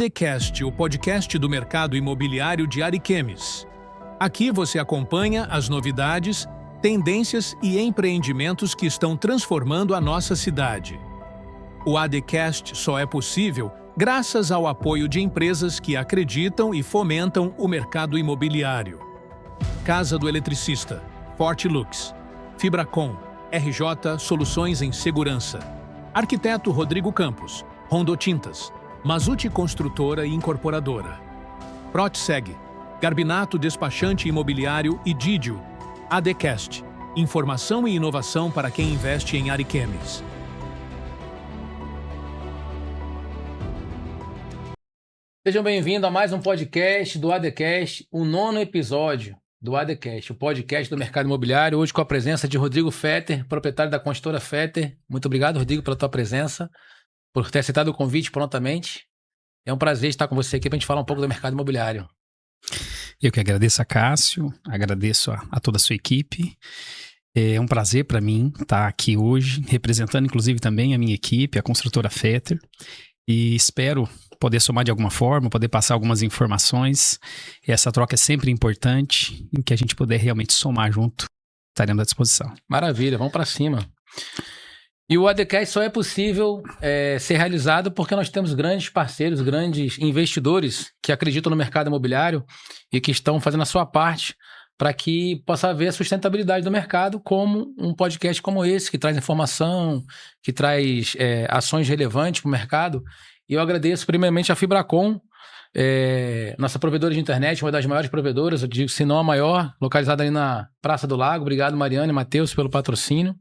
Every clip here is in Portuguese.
ADCast, o podcast do mercado imobiliário de Ariquemes. Aqui você acompanha as novidades, tendências e empreendimentos que estão transformando a nossa cidade. O ADCast só é possível graças ao apoio de empresas que acreditam e fomentam o mercado imobiliário. Casa do Eletricista, Fortilux, Fibracom, RJ Soluções em Segurança, Arquiteto Rodrigo Campos, Rondotintas, Mazuti Construtora e Incorporadora, Protseg, Garbinato Despachante Imobiliário e Didio. ADCast, informação e inovação para quem investe em Ariquemes. Sejam bem-vindos a mais um podcast do ADCast, o 9º episódio do ADCast, o podcast do mercado imobiliário, hoje com a presença de Rodrigo Fetter, proprietário da construtora Fetter. Muito obrigado, Rodrigo, pela tua presença, por ter aceitado o convite prontamente. É um prazer estar com você aqui para a gente falar um pouco do mercado imobiliário. Eu que agradeço a Cássio, agradeço a toda a sua equipe. É um prazer para mim estar aqui hoje, representando inclusive também a minha equipe, a construtora Fetter, e espero poder somar de alguma forma, poder passar algumas informações. Essa troca é sempre importante e o que a gente puder realmente somar junto, estaremos à disposição. Maravilha, vamos para cima. E o ADCast só é possível ser realizado porque nós temos grandes parceiros, grandes investidores que acreditam no mercado imobiliário e que estão fazendo a sua parte para que possa haver a sustentabilidade do mercado, como um podcast como esse, que traz informação, que traz ações relevantes para o mercado. E eu agradeço primeiramente a Fibracom, nossa provedora de internet, uma das maiores provedoras, eu digo, se não a maior, localizada ali na Praça do Lago. Obrigado, Mariana e Matheus, pelo patrocínio.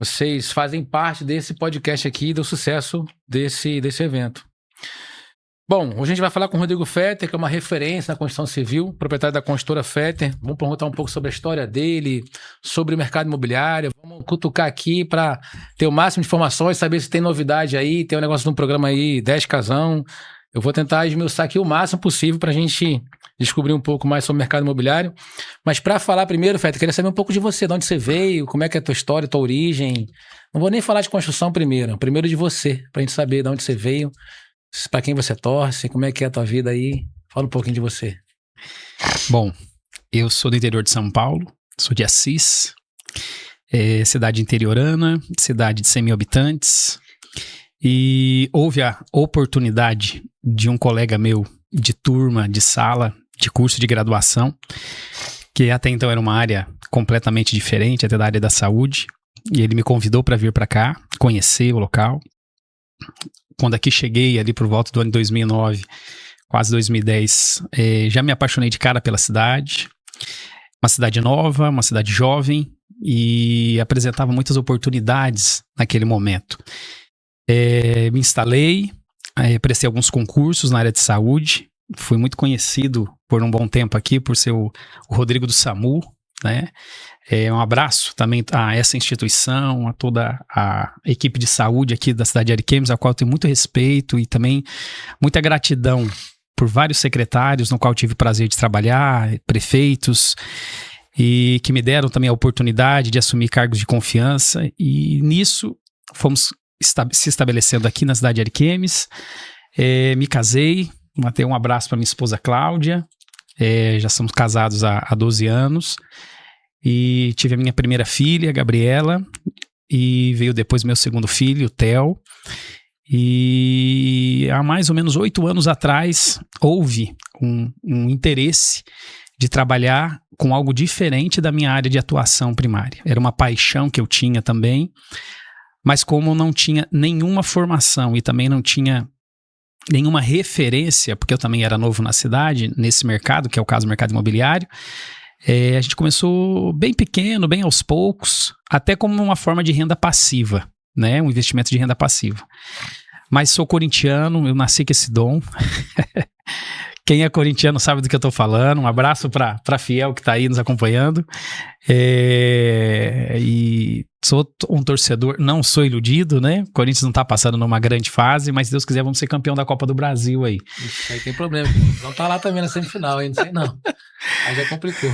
Vocês fazem parte desse podcast aqui, do sucesso desse evento. Bom, hoje a gente vai falar com o Rodrigo Fetter, que é uma referência na construção civil, proprietário da construtora Fetter. Vamos perguntar um pouco sobre a história dele, sobre o mercado imobiliário. Vamos cutucar aqui para ter o máximo de informações, saber se tem novidade aí, tem um negócio de um programa aí, 10 casão. Eu vou tentar esmiuçar aqui o máximo possível para a gente descobrir um pouco mais sobre o mercado imobiliário. Mas para falar primeiro, Fetter, eu queria saber um pouco de você, de onde você veio, como é que é a tua história, a tua origem. Não vou nem falar de construção primeiro de você, para a gente saber de onde você veio, para quem você torce, como é que é a tua vida aí. Fala um pouquinho de você. Bom, eu sou do interior de São Paulo, sou de Assis, cidade interiorana, cidade de 100 mil habitantes, e houve a oportunidade de um colega meu de turma, de sala, de curso de graduação, que até então era uma área completamente diferente, até da área da saúde, e ele me convidou para vir para cá, conhecer o local. Quando aqui cheguei, ali por volta do ano 2009, quase 2010, já me apaixonei de cara pela cidade. Uma cidade nova, uma cidade jovem, e apresentava muitas oportunidades naquele momento. Me instalei, prestei alguns concursos na área de saúde, fui muito conhecido por um bom tempo aqui, por ser o Rodrigo do SAMU, né? Um abraço também a essa instituição, a toda a equipe de saúde aqui da cidade de Ariquemes, a qual eu tenho muito respeito e também muita gratidão por vários secretários no qual tive o prazer de trabalhar, prefeitos, e que me deram também a oportunidade de assumir cargos de confiança, e nisso fomos se estabelecendo aqui na cidade de Ariquemes. Me casei, mandei um abraço para minha esposa Cláudia, já somos casados há 12 anos, e tive a minha primeira filha, Gabriela, e veio depois meu segundo filho, o Theo, e há mais ou menos 8 anos atrás houve um interesse de trabalhar com algo diferente da minha área de atuação primária. Era uma paixão que eu tinha também, mas como eu não tinha nenhuma formação e também não tinha nenhuma referência, porque eu também era novo na cidade, nesse mercado, que é o caso do mercado imobiliário, a gente começou bem pequeno, bem aos poucos, até como uma forma de renda passiva, né? Um investimento de renda passiva. Mas sou corintiano, eu nasci com esse dom. Quem é corintiano sabe do que eu tô falando. Um abraço para Fiel, que tá aí nos acompanhando. E sou um torcedor, não sou iludido, né? O Corinthians não tá passando numa grande fase, mas se Deus quiser vamos ser campeão da Copa do Brasil aí. Isso aí tem problema. Não tá lá também na semifinal, hein? Não sei não. Aí já complicou.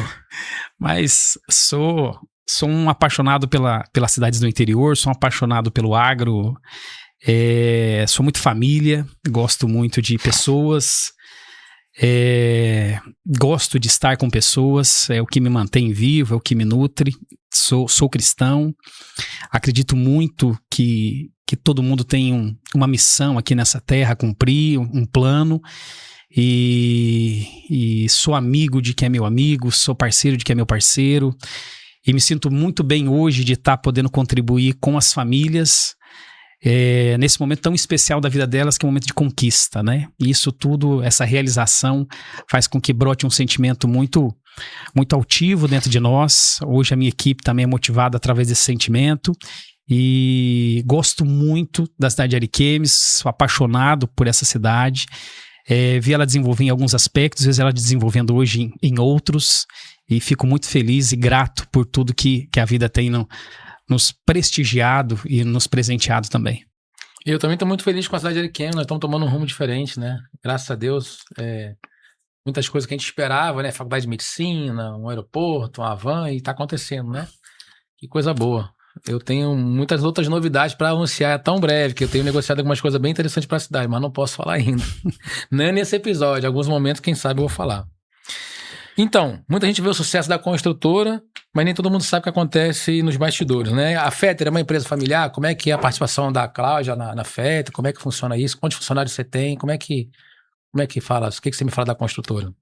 Mas sou um apaixonado pelas cidades do interior, sou um apaixonado pelo agro. Sou muito família, gosto muito de pessoas, gosto de estar com pessoas, é o que me mantém vivo, é o que me nutre. Sou cristão, acredito muito que todo mundo tem uma missão aqui nessa terra a cumprir, um plano, e sou amigo de quem é meu amigo, sou parceiro de quem é meu parceiro, e me sinto muito bem hoje de estar podendo contribuir com as famílias, nesse momento tão especial da vida delas, que é um momento de conquista, né? E isso tudo, essa realização, faz com que brote um sentimento muito, muito altivo dentro de nós. Hoje a minha equipe também é motivada através desse sentimento, e gosto muito da cidade de Ariquemes, sou apaixonado por essa cidade, vi ela desenvolver em alguns aspectos, às vezes ela desenvolvendo hoje em outros, e fico muito feliz e grato por tudo que a vida tem nos prestigiado e nos presenteado também. Eu também estou muito feliz com a cidade de Ariquemes, nós estamos tomando um rumo diferente, né? Graças a Deus, muitas coisas que a gente esperava, né? Faculdade de Medicina, um aeroporto, uma van, e está acontecendo, né? Que coisa boa. Eu tenho muitas outras novidades para anunciar tão breve, que eu tenho negociado algumas coisas bem interessantes para a cidade, mas não posso falar ainda. Nem nesse episódio, em alguns momentos, quem sabe eu vou falar. Então, muita gente vê o sucesso da construtora, mas nem todo mundo sabe o que acontece nos bastidores, né? A Fetter é uma empresa familiar, como é que é a participação da Cláudia na Fetter, como é que funciona isso, quantos funcionários você tem, como é que fala, o que você me fala da construtora?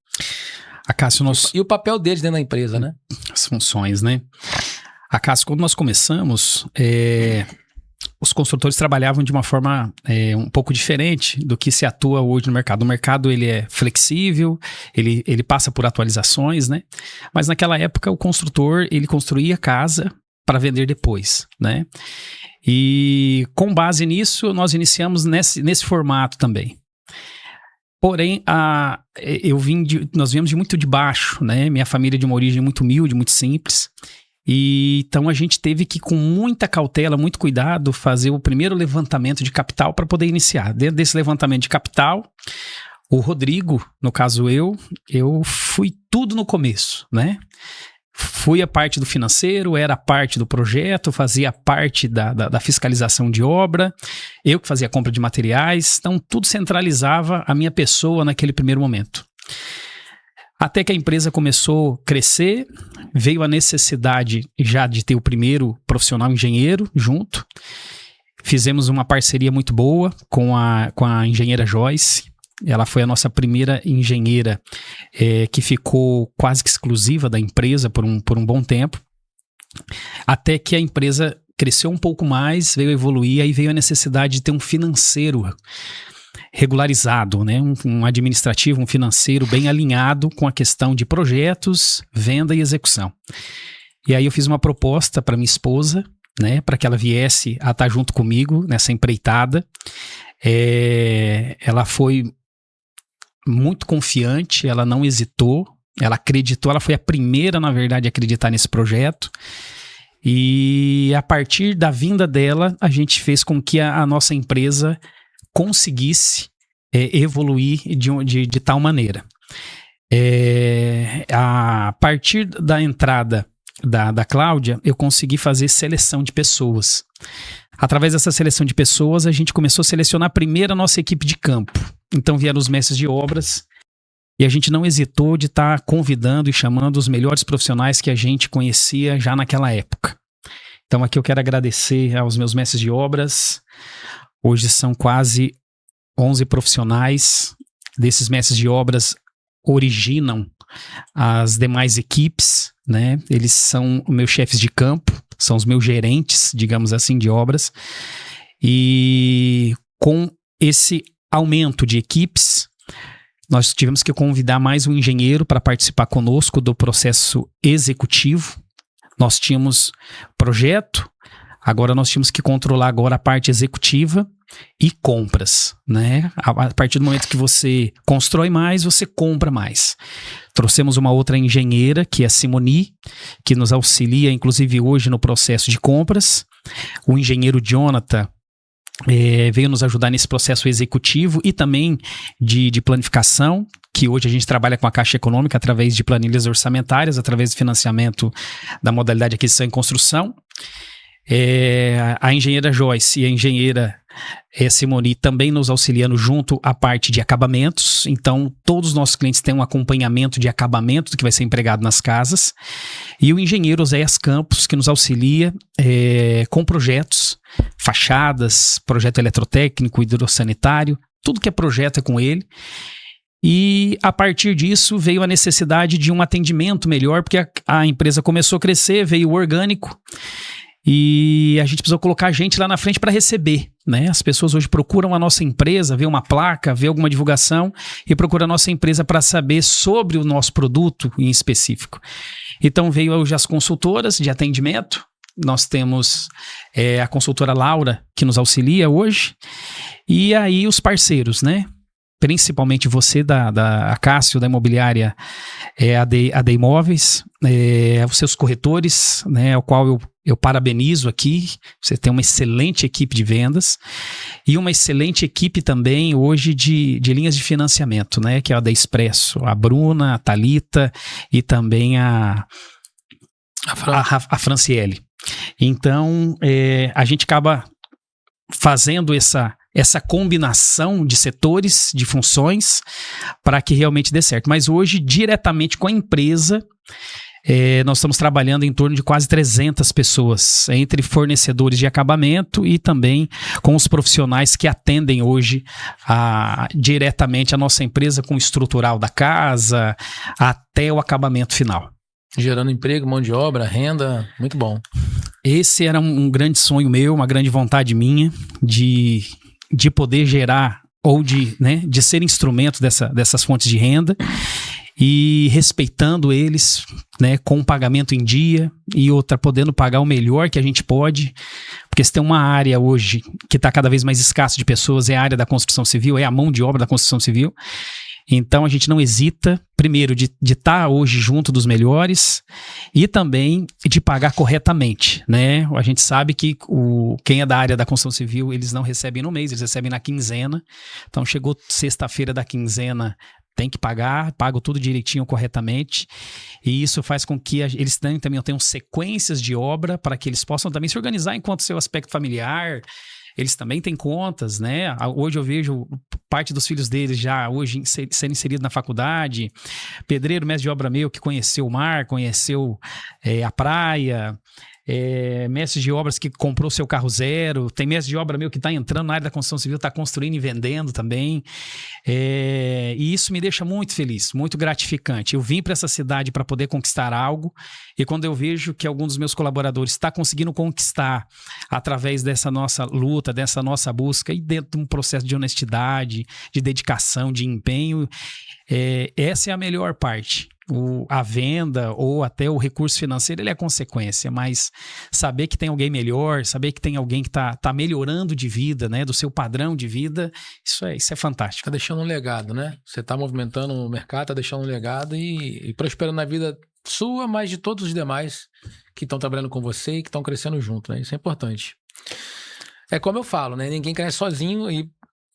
Cássio, E o papel deles dentro da empresa, né? As funções, né? Cássio, quando nós começamos, os construtores trabalhavam de uma forma um pouco diferente do que se atua hoje no mercado. O mercado, ele é flexível, ele passa por atualizações, né? Mas naquela época o construtor, ele construía casa para vender depois, né? E com base nisso, nós iniciamos nesse formato também. Porém, nós viemos de muito de baixo, né? Minha família é de uma origem muito humilde, muito simples. E então a gente teve que, com muita cautela, muito cuidado, fazer o primeiro levantamento de capital para poder iniciar. Dentro desse levantamento de capital, o Rodrigo, no caso eu fui tudo no começo, né? Fui a parte do financeiro, era a parte do projeto, fazia a parte da fiscalização de obra, eu que fazia a compra de materiais, então tudo centralizava a minha pessoa naquele primeiro momento. Até que a empresa começou a crescer, veio a necessidade já de ter o primeiro profissional engenheiro junto. Fizemos uma parceria muito boa com a engenheira Joyce. Ela foi a nossa primeira engenheira que ficou quase que exclusiva da empresa por um bom tempo. Até que a empresa cresceu um pouco mais, veio a evoluir, aí veio a necessidade de ter um financeiro regularizado, né? Um administrativo, um financeiro bem alinhado com a questão de projetos, venda e execução. E aí eu fiz uma proposta para minha esposa, né? Para que ela viesse a estar junto comigo nessa empreitada. Ela foi muito confiante, ela não hesitou, ela acreditou, ela foi a primeira, na verdade, a acreditar nesse projeto. E a partir da vinda dela, a gente fez com que a nossa empresa conseguisse evoluir de tal maneira. A partir da entrada da Cláudia, eu consegui fazer seleção de pessoas. Através dessa seleção de pessoas, a gente começou a selecionar primeiro a nossa equipe de campo. Então vieram os mestres de obras e a gente não hesitou de estar convidando e chamando os melhores profissionais que a gente conhecia já naquela época. Então aqui eu quero agradecer aos meus mestres de obras. Hoje são quase 11 profissionais. Desses mestres de obras originam as demais equipes, né? Eles são meus chefes de campo, são os meus gerentes, digamos assim, de obras. E com esse aumento de equipes, nós tivemos que convidar mais um engenheiro para participar conosco do processo executivo. Nós tínhamos projeto, agora nós tínhamos que controlar agora a parte executiva e compras, né? A partir do momento que você constrói mais, você compra mais. Trouxemos uma outra engenheira, que é a Simoni, que nos auxilia, inclusive hoje, no processo de compras. O engenheiro Jonathan veio nos ajudar nesse processo executivo e também de planificação, que hoje a gente trabalha com a Caixa Econômica através de planilhas orçamentárias, através do financiamento da modalidade aquisição e construção. A engenheira Joyce e a engenheira Simoni também nos auxiliando junto à parte de acabamentos. Então, todos os nossos clientes têm um acompanhamento de acabamento do que vai ser empregado nas casas. E o engenheiro Oséias Campos, que nos auxilia com projetos, fachadas, projeto eletrotécnico, hidrossanitário, tudo que é projeto é com ele. E a partir disso veio a necessidade de um atendimento melhor, porque a empresa começou a crescer, veio o orgânico. E a gente precisou colocar gente lá na frente para receber, né? As pessoas hoje procuram a nossa empresa, vê uma placa, vê alguma divulgação e procuram a nossa empresa para saber sobre o nosso produto em específico. Então veio hoje as consultoras de atendimento. Nós temos a consultora Laura, que nos auxilia hoje, e aí os parceiros, né? Principalmente você da Cássio, da imobiliária AD Imóveis, os seus corretores, né, ao qual eu parabenizo aqui. Você tem uma excelente equipe de vendas e uma excelente equipe também hoje de linhas de financiamento, né, que é a da Expresso, a Bruna, a Thalita e também a Franciele. Então, a gente acaba fazendo essa combinação de setores, de funções, para que realmente dê certo. Mas hoje, diretamente com a empresa, nós estamos trabalhando em torno de quase 300 pessoas, entre fornecedores de acabamento e também com os profissionais que atendem hoje diretamente a nossa empresa com o estrutural da casa até o acabamento final. Gerando emprego, mão de obra, renda, muito bom. Esse era um grande sonho meu, uma grande vontade minha de poder gerar ou de ser instrumento dessas fontes de renda e respeitando eles, né, com o pagamento em dia e outra, podendo pagar o melhor que a gente pode, porque se tem uma área hoje que está cada vez mais escassa de pessoas, é a área da construção civil, é a mão de obra da construção civil. Então a gente não hesita, primeiro, de estar hoje junto dos melhores e também de pagar corretamente, né? A gente sabe que quem é da área da construção civil, eles não recebem no mês, eles recebem na quinzena. Então chegou sexta-feira da quinzena, tem que pagar, pago tudo direitinho, corretamente. E isso faz com que eles também tenham sequências de obra para que eles possam também se organizar enquanto seu aspecto familiar. Eles também têm contas, né? Hoje eu vejo parte dos filhos deles já hoje sendo inserido na faculdade. Pedreiro, mestre de obra meu, que conheceu o mar, conheceu a praia. Mestre de obras que comprou seu carro zero. Tem mestre de obra meu que está entrando na área da construção civil, está construindo e vendendo também. E isso me deixa muito feliz, muito gratificante. Eu vim para essa cidade para poder conquistar algo, e quando eu vejo que algum dos meus colaboradores está conseguindo conquistar através dessa nossa luta, dessa nossa busca, e dentro de um processo de honestidade, de dedicação, de empenho, essa é a melhor parte. A venda ou até o recurso financeiro, ele é consequência, mas saber que tem alguém melhor, saber que tem alguém que está melhorando de vida, né, do seu padrão de vida, isso é fantástico. Está deixando um legado, né? Você está movimentando o mercado, está deixando um legado e prosperando na vida sua, mas de todos os demais que estão trabalhando com você e que estão crescendo junto, né? Isso é importante. É como eu falo, né? Ninguém cresce sozinho e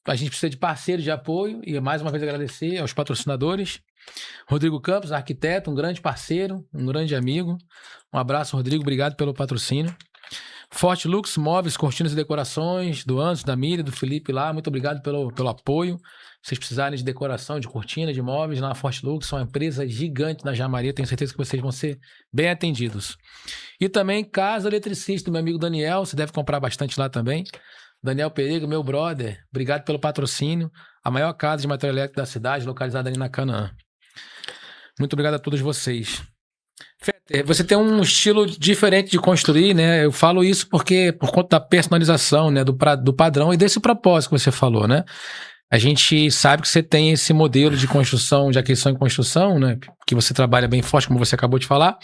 a gente precisa de parceiros de apoio, e mais uma vez agradecer aos patrocinadores. Rodrigo Campos, arquiteto, um grande parceiro, um grande amigo. Um abraço, Rodrigo, obrigado pelo patrocínio. Forte Lux, móveis, cortinas e decorações, do Anderson, da Miriam, do Felipe lá, muito obrigado pelo apoio. Se vocês precisarem de decoração, de cortina, de móveis, lá na Forte Lux, são uma empresa gigante na Jamaria, tenho certeza que vocês vão ser bem atendidos. E também Casa Eletricista, do meu amigo Daniel, você deve comprar bastante lá também. Daniel Pereira, meu brother, obrigado pelo patrocínio. A maior casa de material elétrico da cidade, localizada ali na Canaã. Muito obrigado a todos vocês. Fetter, você tem um estilo diferente de construir, né? Eu falo isso porque por conta da personalização, né? Do padrão e desse propósito que você falou, né? A gente sabe que você tem esse modelo de construção, de aquisição e construção, né? Que você trabalha bem forte, como você acabou de falar.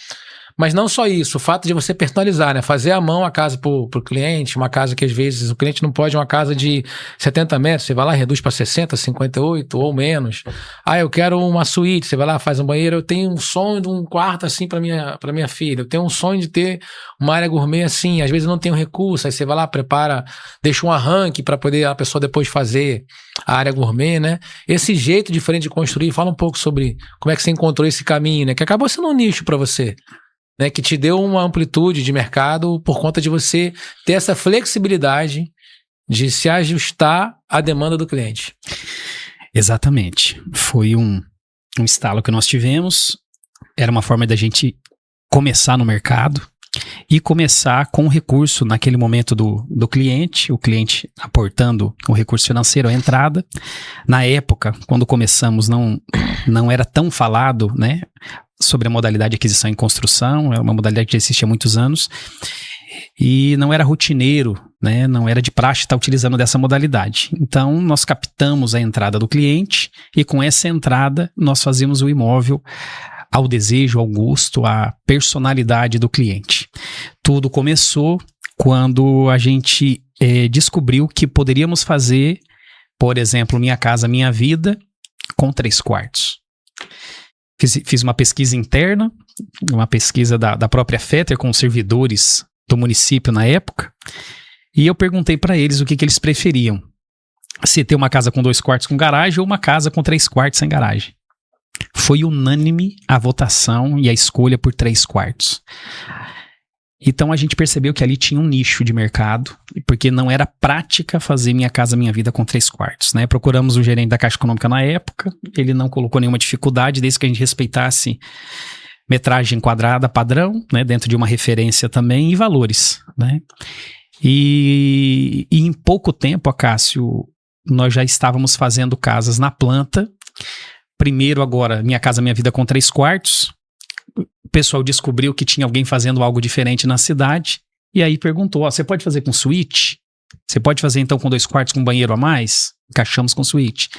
Mas não só isso, o fato de você personalizar, né? Fazer à mão a casa pro cliente, uma casa que às vezes o cliente não pode, uma casa de 70 metros, você vai lá, reduz para 60, 58 ou menos. Eu quero uma suíte, você vai lá, faz um banheiro. Eu tenho um sonho de um quarto assim para minha filha. Eu tenho um sonho de ter uma área gourmet assim. Às vezes eu não tenho recurso, aí você vai lá, prepara, deixa um arranque para poder a pessoa depois fazer a área gourmet, né? Esse jeito diferente de construir, fala um pouco sobre como é que você encontrou esse caminho, né? Que acabou sendo um nicho para você. né, que te deu uma amplitude de mercado por conta de você ter essa flexibilidade de se ajustar à demanda do cliente. Exatamente. Foi um estalo que nós tivemos. Era uma forma da gente começar no mercado e começar com o recurso naquele momento do cliente, o cliente aportando o recurso financeiro, a entrada. Na época, quando começamos, não era tão falado, né, sobre a modalidade de aquisição e construção. É uma modalidade que já existe há muitos anos e não era rotineiro, né, não era de praxe estar utilizando dessa modalidade. Então, nós captamos a entrada do cliente e com essa entrada nós fazíamos o imóvel ao desejo, ao gosto, à personalidade do cliente. Tudo começou quando a gente descobriu que poderíamos fazer, por exemplo, Minha Casa Minha Vida com 3 quartos. Fiz uma pesquisa interna, uma pesquisa da própria Fetter com os servidores do município na época, e eu perguntei para eles o que eles preferiam. Se ter uma casa com 2 quartos com garagem ou uma casa com 3 quartos sem garagem. Foi unânime a votação e a escolha por 3 quartos. Então a gente percebeu que ali tinha um nicho de mercado, porque não era prática fazer Minha Casa Minha Vida com 3 quartos, né? Procuramos o gerente da Caixa Econômica na época, ele não colocou nenhuma dificuldade, desde que a gente respeitasse metragem quadrada padrão, né? Dentro de uma referência também, e valores, né? E em pouco tempo, Acácio, nós já estávamos fazendo casas na planta. Primeiro agora, Minha Casa Minha Vida com 3 quartos. O pessoal descobriu que tinha alguém fazendo algo diferente na cidade. E aí perguntou, você pode fazer com suíte? Você pode fazer então com 2 quartos com banheiro a mais? Encaixamos com suíte.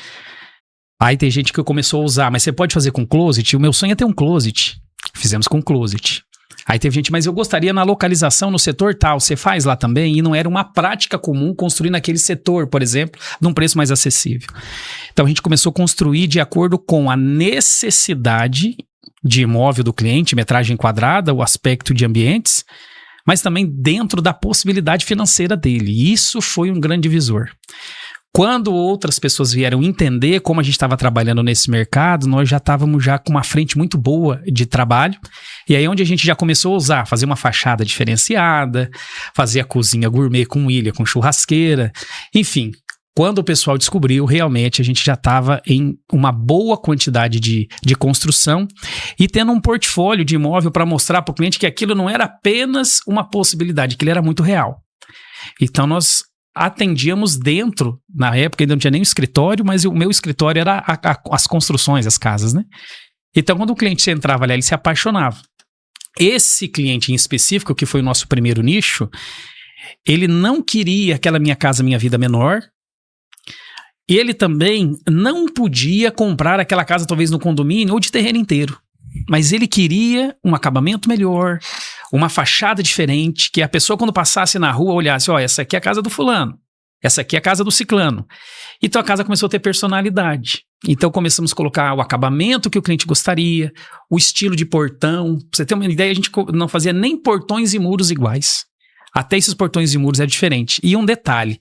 Aí tem gente que começou a usar, mas você pode fazer com closet? O meu sonho é ter um closet. Fizemos com closet. Aí teve gente, mas eu gostaria na localização, no setor tal, você faz lá também? E não era uma prática comum construir naquele setor, por exemplo, num preço mais acessível. Então a gente começou a construir de acordo com a necessidade de imóvel do cliente, metragem quadrada, o aspecto de ambientes, mas também dentro da possibilidade financeira dele. E isso foi um grande divisor. Quando outras pessoas vieram entender como a gente estava trabalhando nesse mercado, nós já estávamos já com uma frente muito boa de trabalho. E aí onde a gente já começou a usar, fazer uma fachada diferenciada, fazer a cozinha gourmet com ilha, com churrasqueira, enfim. Quando o pessoal descobriu, realmente a gente já estava em uma boa quantidade de construção e tendo um portfólio de imóvel para mostrar para o cliente que aquilo não era apenas uma possibilidade, que ele era muito real. Então nós atendíamos dentro, na época ainda não tinha nem escritório, mas o meu escritório era as construções, as casas, né? Então quando o cliente entrava ali, ele se apaixonava. Esse cliente em específico, que foi o nosso primeiro nicho, ele não queria aquela Minha Casa Minha Vida menor, e ele também não podia comprar aquela casa talvez no condomínio ou de terreno inteiro, mas ele queria um acabamento melhor, uma fachada diferente, que a pessoa quando passasse na rua olhasse, ó, essa aqui é a casa do fulano, essa aqui é a casa do ciclano. Então a casa começou a ter personalidade. Então começamos a colocar o acabamento que o cliente gostaria, o estilo de portão. Pra você ter uma ideia, a gente não fazia nem portões e muros iguais. Até esses portões e muros é diferente. E um detalhe,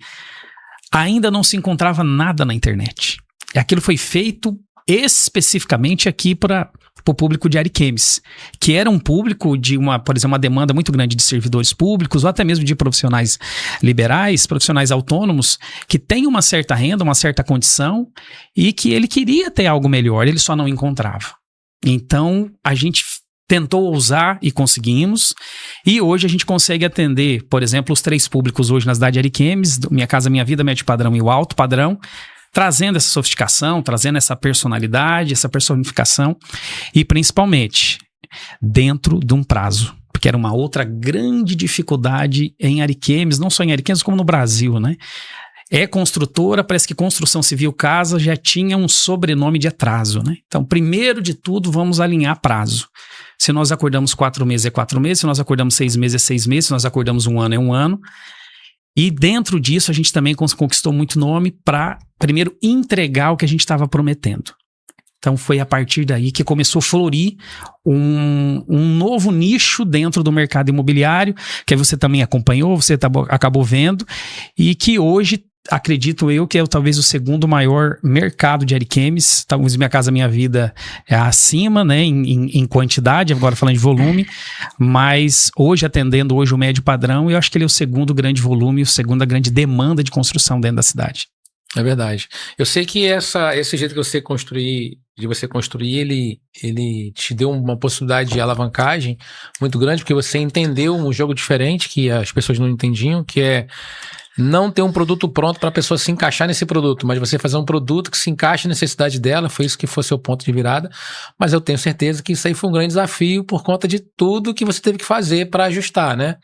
ainda não se encontrava nada na internet. Aquilo foi feito especificamente aqui para o público de Ariquemes, que era um público de por exemplo, uma demanda muito grande de servidores públicos ou até mesmo de profissionais liberais, profissionais autônomos, que têm uma certa renda, uma certa condição e que ele queria ter algo melhor, ele só não encontrava. Então, a gente tentou ousar e conseguimos, e hoje a gente consegue atender, por exemplo, os 3 públicos hoje na cidade de Ariquemes, Minha Casa Minha Vida, médio padrão e o alto padrão, trazendo essa sofisticação, trazendo essa personalidade, essa personificação e principalmente dentro de um prazo, porque era uma outra grande dificuldade em Ariquemes, não só em Ariquemes como no Brasil, né? É construtora, parece que construção civil casa já tinha um sobrenome de atraso, né? Então, primeiro de tudo, vamos alinhar prazo. Se nós acordamos 4 meses, é 4 meses, se nós acordamos 6 meses, é 6 meses, se nós acordamos 1 ano, é 1 ano. E dentro disso, a gente também conquistou muito nome para, primeiro, entregar o que a gente estava prometendo. Então, foi a partir daí que começou a florir um novo nicho dentro do mercado imobiliário, que você também acompanhou, você acabou vendo, e que hoje acredito eu que é talvez o segundo maior mercado de Ariquemes. Talvez Minha Casa Minha Vida é acima, né, em quantidade, agora falando de volume, mas hoje atendendo hoje o médio padrão, eu acho que ele é o segundo grande volume, a segunda grande demanda de construção dentro da cidade. É verdade. Eu sei que esse jeito que você construir, ele te deu uma possibilidade de alavancagem muito grande, porque você entendeu um jogo diferente que as pessoas não entendiam, que é não ter um produto pronto para a pessoa se encaixar nesse produto, mas você fazer um produto que se encaixe na necessidade dela. Foi isso que foi seu ponto de virada. Mas eu tenho certeza que isso aí foi um grande desafio por conta de tudo que você teve que fazer para ajustar, né?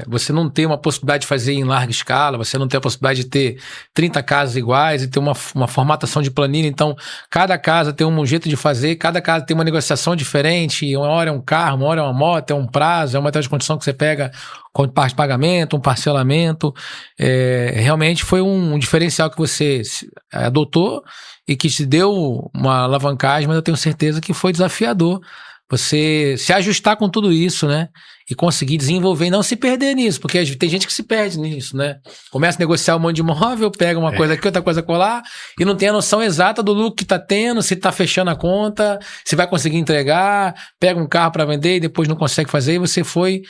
Você não tem uma possibilidade de fazer em larga escala, você não tem a possibilidade de ter 30 casas iguais e ter uma formatação de planilha. Então, cada casa tem um jeito de fazer, cada casa tem uma negociação diferente. Uma hora é um carro, uma hora é uma moto, é um prazo, é uma taxa de condição que você pega com parte de pagamento, um parcelamento. Realmente foi um diferencial que você adotou e que te deu uma alavancagem, mas eu tenho certeza que foi desafiador você se ajustar com tudo isso, né? E conseguir desenvolver e não se perder nisso, porque tem gente que se perde nisso, né? Começa a negociar um monte de imóvel, pega uma coisa aqui, outra coisa colar, e não tem a noção exata do lucro que tá tendo, se tá fechando a conta, se vai conseguir entregar, pega um carro para vender e depois não consegue fazer, e você foi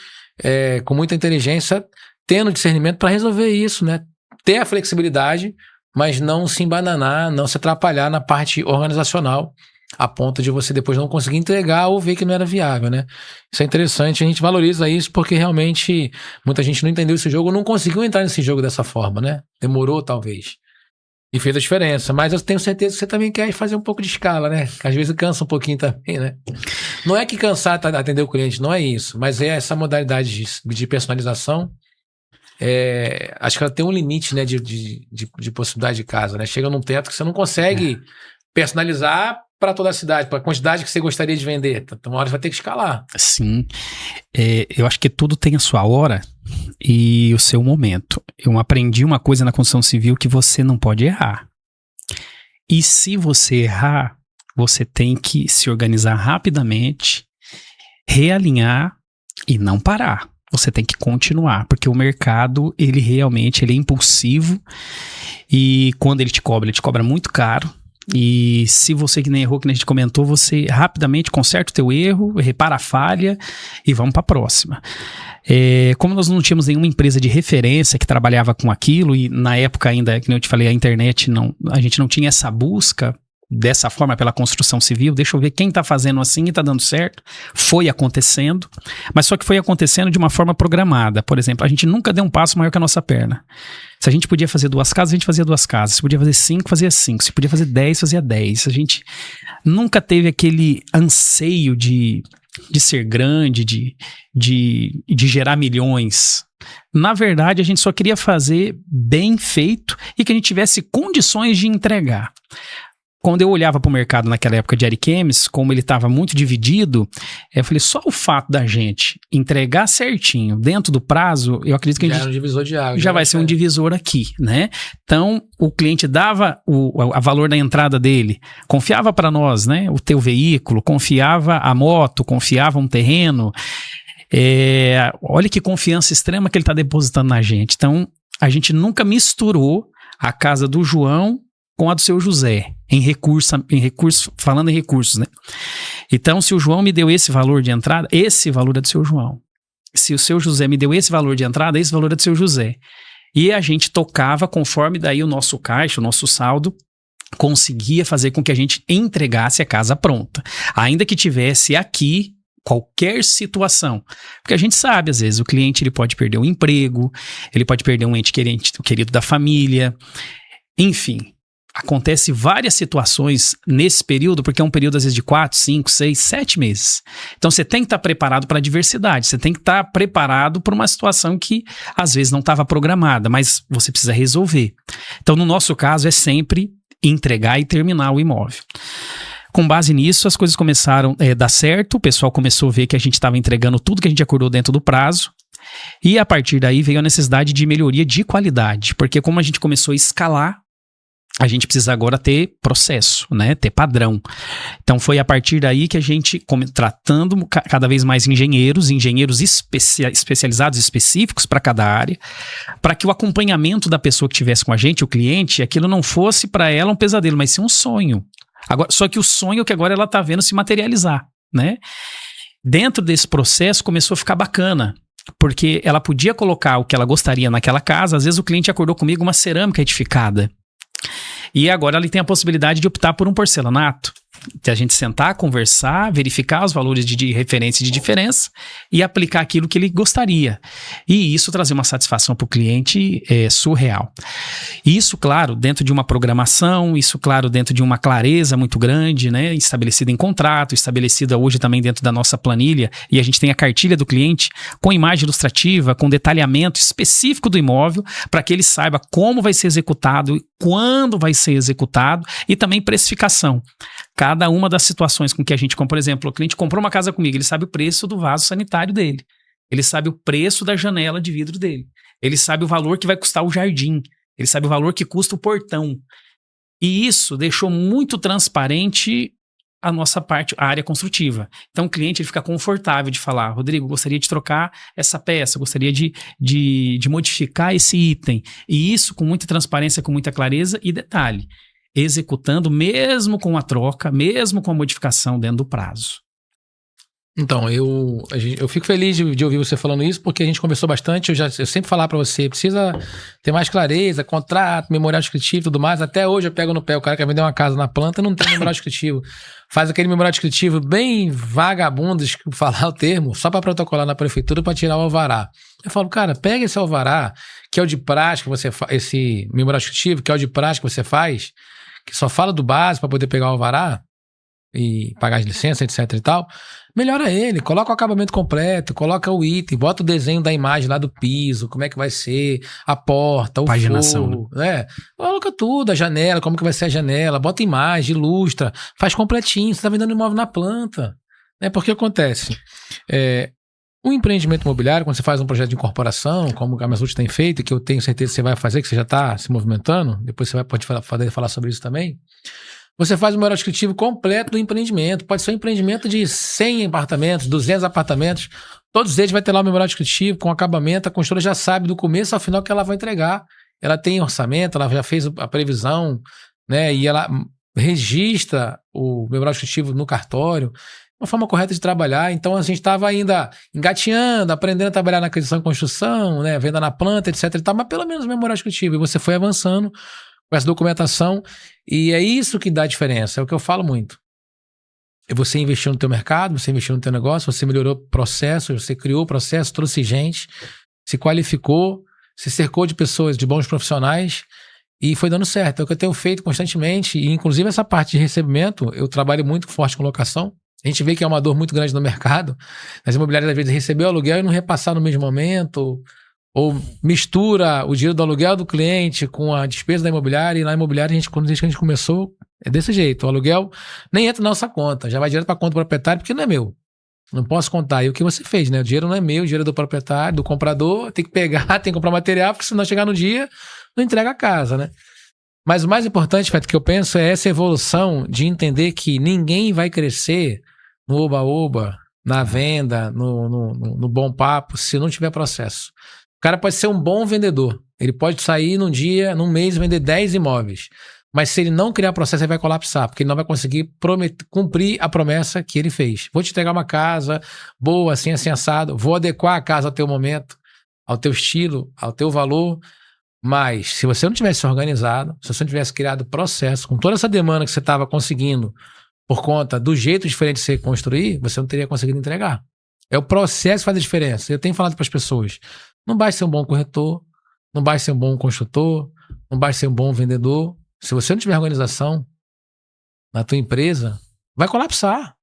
com muita inteligência, tendo discernimento para resolver isso, né? Ter a flexibilidade, mas não se embananar, não se atrapalhar na parte organizacional, a ponto de você depois não conseguir entregar ou ver que não era viável, né? Isso é interessante, a gente valoriza isso porque realmente muita gente não entendeu esse jogo, não conseguiu entrar nesse jogo dessa forma, né? Demorou, talvez. E fez a diferença. Mas eu tenho certeza que você também quer fazer um pouco de escala, né? Que às vezes cansa um pouquinho também, né? Não é que cansar atender o cliente, não é isso. Mas é essa modalidade de personalização. Acho que ela tem um limite, né? De possibilidade de casa, né? Chega num teto que você não consegue personalizar para toda a cidade, para a quantidade que você gostaria de vender. Então, uma hora você vai ter que escalar. Sim. Eu acho que tudo tem a sua hora e o seu momento. Eu aprendi uma coisa na construção civil que você não pode errar. E se você errar, você tem que se organizar rapidamente, realinhar e não parar. Você tem que continuar, porque o mercado, ele realmente é impulsivo e quando ele te cobra muito caro. E se você que nem errou, que a gente comentou, você rapidamente conserta o teu erro, repara a falha e vamos para a próxima. Como nós não tínhamos nenhuma empresa de referência que trabalhava com aquilo, e na época ainda, que eu te falei, a internet, a gente não tinha essa busca dessa forma pela construção civil, deixa eu ver quem está fazendo assim e está dando certo. Foi acontecendo, mas só que foi acontecendo de uma forma programada. Por exemplo, a gente nunca deu um passo maior que a nossa perna. Se a gente podia fazer 2 casas, a gente fazia 2 casas. Se podia fazer 5, fazia 5. Se podia fazer 10, fazia 10. A gente nunca teve aquele anseio de ser grande, de gerar milhões. Na verdade, a gente só queria fazer bem feito e que a gente tivesse condições de entregar. Quando eu olhava para o mercado naquela época de Ariquemes, como ele estava muito dividido, eu falei, só o fato da gente entregar certinho dentro do prazo, eu acredito que a gente era um divisor de água, já vai ser um divisor aqui, né? Então, o cliente dava o valor da entrada dele, confiava para nós, né? O teu veículo, confiava a moto, confiava um terreno. Olha que confiança extrema que ele está depositando na gente. Então, a gente nunca misturou a casa do João com a do seu José, falando em recursos, né? Então, se o João me deu esse valor de entrada, esse valor é do seu João. Se o seu José me deu esse valor de entrada, esse valor é do seu José. E a gente tocava conforme daí o nosso caixa, o nosso saldo, conseguia fazer com que a gente entregasse a casa pronta. Ainda que tivesse aqui qualquer situação. Porque a gente sabe, às vezes, o cliente ele pode perder o emprego, ele pode perder um ente querido da família, enfim. Acontece várias situações nesse período, porque é um período às vezes de 4, 5, 6, 7 meses. Então você tem que estar preparado para a diversidade, você tem que estar preparado para uma situação que às vezes não estava programada, mas você precisa resolver. Então no nosso caso é sempre entregar e terminar o imóvel. Com base nisso, as coisas começaram a dar certo, o pessoal começou a ver que a gente estava entregando tudo que a gente acordou dentro do prazo. E a partir daí veio a necessidade de melhoria de qualidade, porque como a gente começou a escalar, A gente precisa agora ter processo, né? Ter padrão. Então foi a partir daí que a gente, tratando cada vez mais engenheiros especializados, específicos para cada área, para que o acompanhamento da pessoa que estivesse com a gente, o cliente, aquilo não fosse para ela um pesadelo, mas sim um sonho. Agora, só que o sonho que agora ela está vendo se materializar, né? Dentro desse processo começou a ficar bacana, porque ela podia colocar o que ela gostaria naquela casa. Às vezes o cliente acordou comigo uma cerâmica edificada. E agora ele tem a possibilidade de optar por um porcelanato. De a gente sentar, conversar, verificar os valores de referência e de diferença e aplicar aquilo que ele gostaria. E isso trazer uma satisfação para o cliente surreal. Isso, claro, dentro de uma programação, isso, claro, dentro de uma clareza muito grande, né? Estabelecida em contrato, estabelecida hoje também dentro da nossa planilha. E a gente tem a cartilha do cliente com imagem ilustrativa, com detalhamento específico do imóvel, para que ele saiba como vai ser executado, quando vai ser executado e também precificação. Cada uma das situações com que a gente compra, por exemplo, o cliente comprou uma casa comigo, ele sabe o preço do vaso sanitário dele, ele sabe o preço da janela de vidro dele, ele sabe o valor que vai custar o jardim, ele sabe o valor que custa o portão. E isso deixou muito transparente a nossa parte, a área construtiva. Então o cliente ele fica confortável de falar: Rodrigo, gostaria de trocar essa peça, gostaria de modificar esse item. E isso com muita transparência, com muita clareza e detalhe, executando mesmo com a troca, mesmo com a modificação dentro do prazo. Então, eu fico feliz de ouvir você falando isso, porque a gente conversou bastante. Eu sempre falar para você, precisa ter mais clareza, contrato, memorial descritivo e tudo mais. Até hoje eu pego no pé, o cara quer vender uma casa na planta, não tem memorial descritivo. Faz aquele memorial descritivo bem vagabundo, falar o termo, só para protocolar na prefeitura para tirar o alvará. Eu falo, cara, pega esse alvará, que é o de praxe que você faz, esse memorial descritivo, que é o de praxe que você faz, que só fala do básico para poder pegar o alvará e pagar as licenças, etc e tal, melhora ele, coloca o acabamento completo, coloca o item, bota o desenho da imagem lá do piso, como é que vai ser, a porta, o paginação, forro, né? Coloca tudo, a janela, como que vai ser a janela, bota imagem, ilustra, faz completinho, você tá vendendo imóvel na planta, né? Porque acontece, o empreendimento imobiliário, quando você faz um projeto de incorporação, como o Gamersult tem feito, e que eu tenho certeza que você vai fazer, que você já está se movimentando, depois você pode falar sobre isso também, você faz um memorial descritivo completo do empreendimento. Pode ser um empreendimento de 100 apartamentos, 200 apartamentos. Todos eles vai ter lá o memorial descritivo com acabamento. A construtora já sabe do começo ao final que ela vai entregar. Ela tem orçamento, ela já fez a previsão, né? E ela registra o memorial descritivo no cartório. Uma forma correta de trabalhar. Então a gente estava ainda engateando, aprendendo a trabalhar na aquisição e construção, né? Venda na planta, etc e tal, mas pelo menos o memorial descritivo. E você foi avançando com essa documentação, e é isso que dá a diferença, é o que eu falo muito. Você investiu no teu mercado, você investiu no teu negócio, você melhorou processos, você criou processo, trouxe gente, se qualificou, se cercou de pessoas, de bons profissionais, e foi dando certo. É o que eu tenho feito constantemente, e inclusive essa parte de recebimento, eu trabalho muito forte com locação. A gente vê que é uma dor muito grande no mercado. As imobiliárias, às vezes, receber o aluguel e não repassar no mesmo momento, ou mistura o dinheiro do aluguel do cliente com a despesa da imobiliária, e na imobiliária, quando a gente começou, é desse jeito. O aluguel nem entra na nossa conta, já vai direto para a conta do proprietário, porque não é meu. Não posso contar. E o que você fez, né? O dinheiro não é meu, o dinheiro é do proprietário, do comprador, tem que pegar, tem que comprar material, porque se não chegar no dia, não entrega a casa, né? Mas o mais importante, Feto, que eu penso é essa evolução de entender que ninguém vai crescer no oba-oba, na venda, no bom papo, se não tiver processo. O cara pode ser um bom vendedor. Ele pode sair num dia, num mês, vender 10 imóveis. Mas se ele não criar processo, ele vai colapsar, porque ele não vai conseguir cumprir a promessa que ele fez. Vou te entregar uma casa boa, assim assado. Vou adequar a casa ao teu momento, ao teu estilo, ao teu valor. Mas se você não tivesse se organizado, se você não tivesse criado processo, com toda essa demanda que você estava conseguindo por conta do jeito diferente de você construir, você não teria conseguido entregar. É o processo que faz a diferença. Eu tenho falado para as pessoas, não basta ser um bom corretor, não basta ser um bom construtor, não basta ser um bom vendedor. Se você não tiver organização na tua empresa, vai colapsar.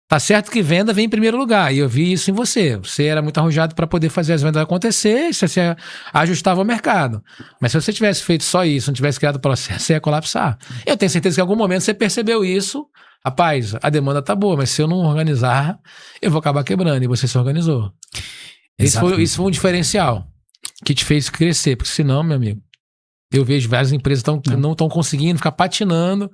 Tá certo que venda vem em primeiro lugar, e eu vi isso em você. Você era muito arrojado para poder fazer as vendas acontecer, e você ajustava o mercado. Mas se você tivesse feito só isso, não tivesse criado o processo, você ia colapsar. Eu tenho certeza que em algum momento você percebeu isso. Rapaz, a demanda tá boa, mas se eu não organizar, eu vou acabar quebrando, e você se organizou. Isso foi um diferencial que te fez crescer, porque senão, meu amigo, Eu vejo várias empresas que não estão conseguindo, ficar patinando.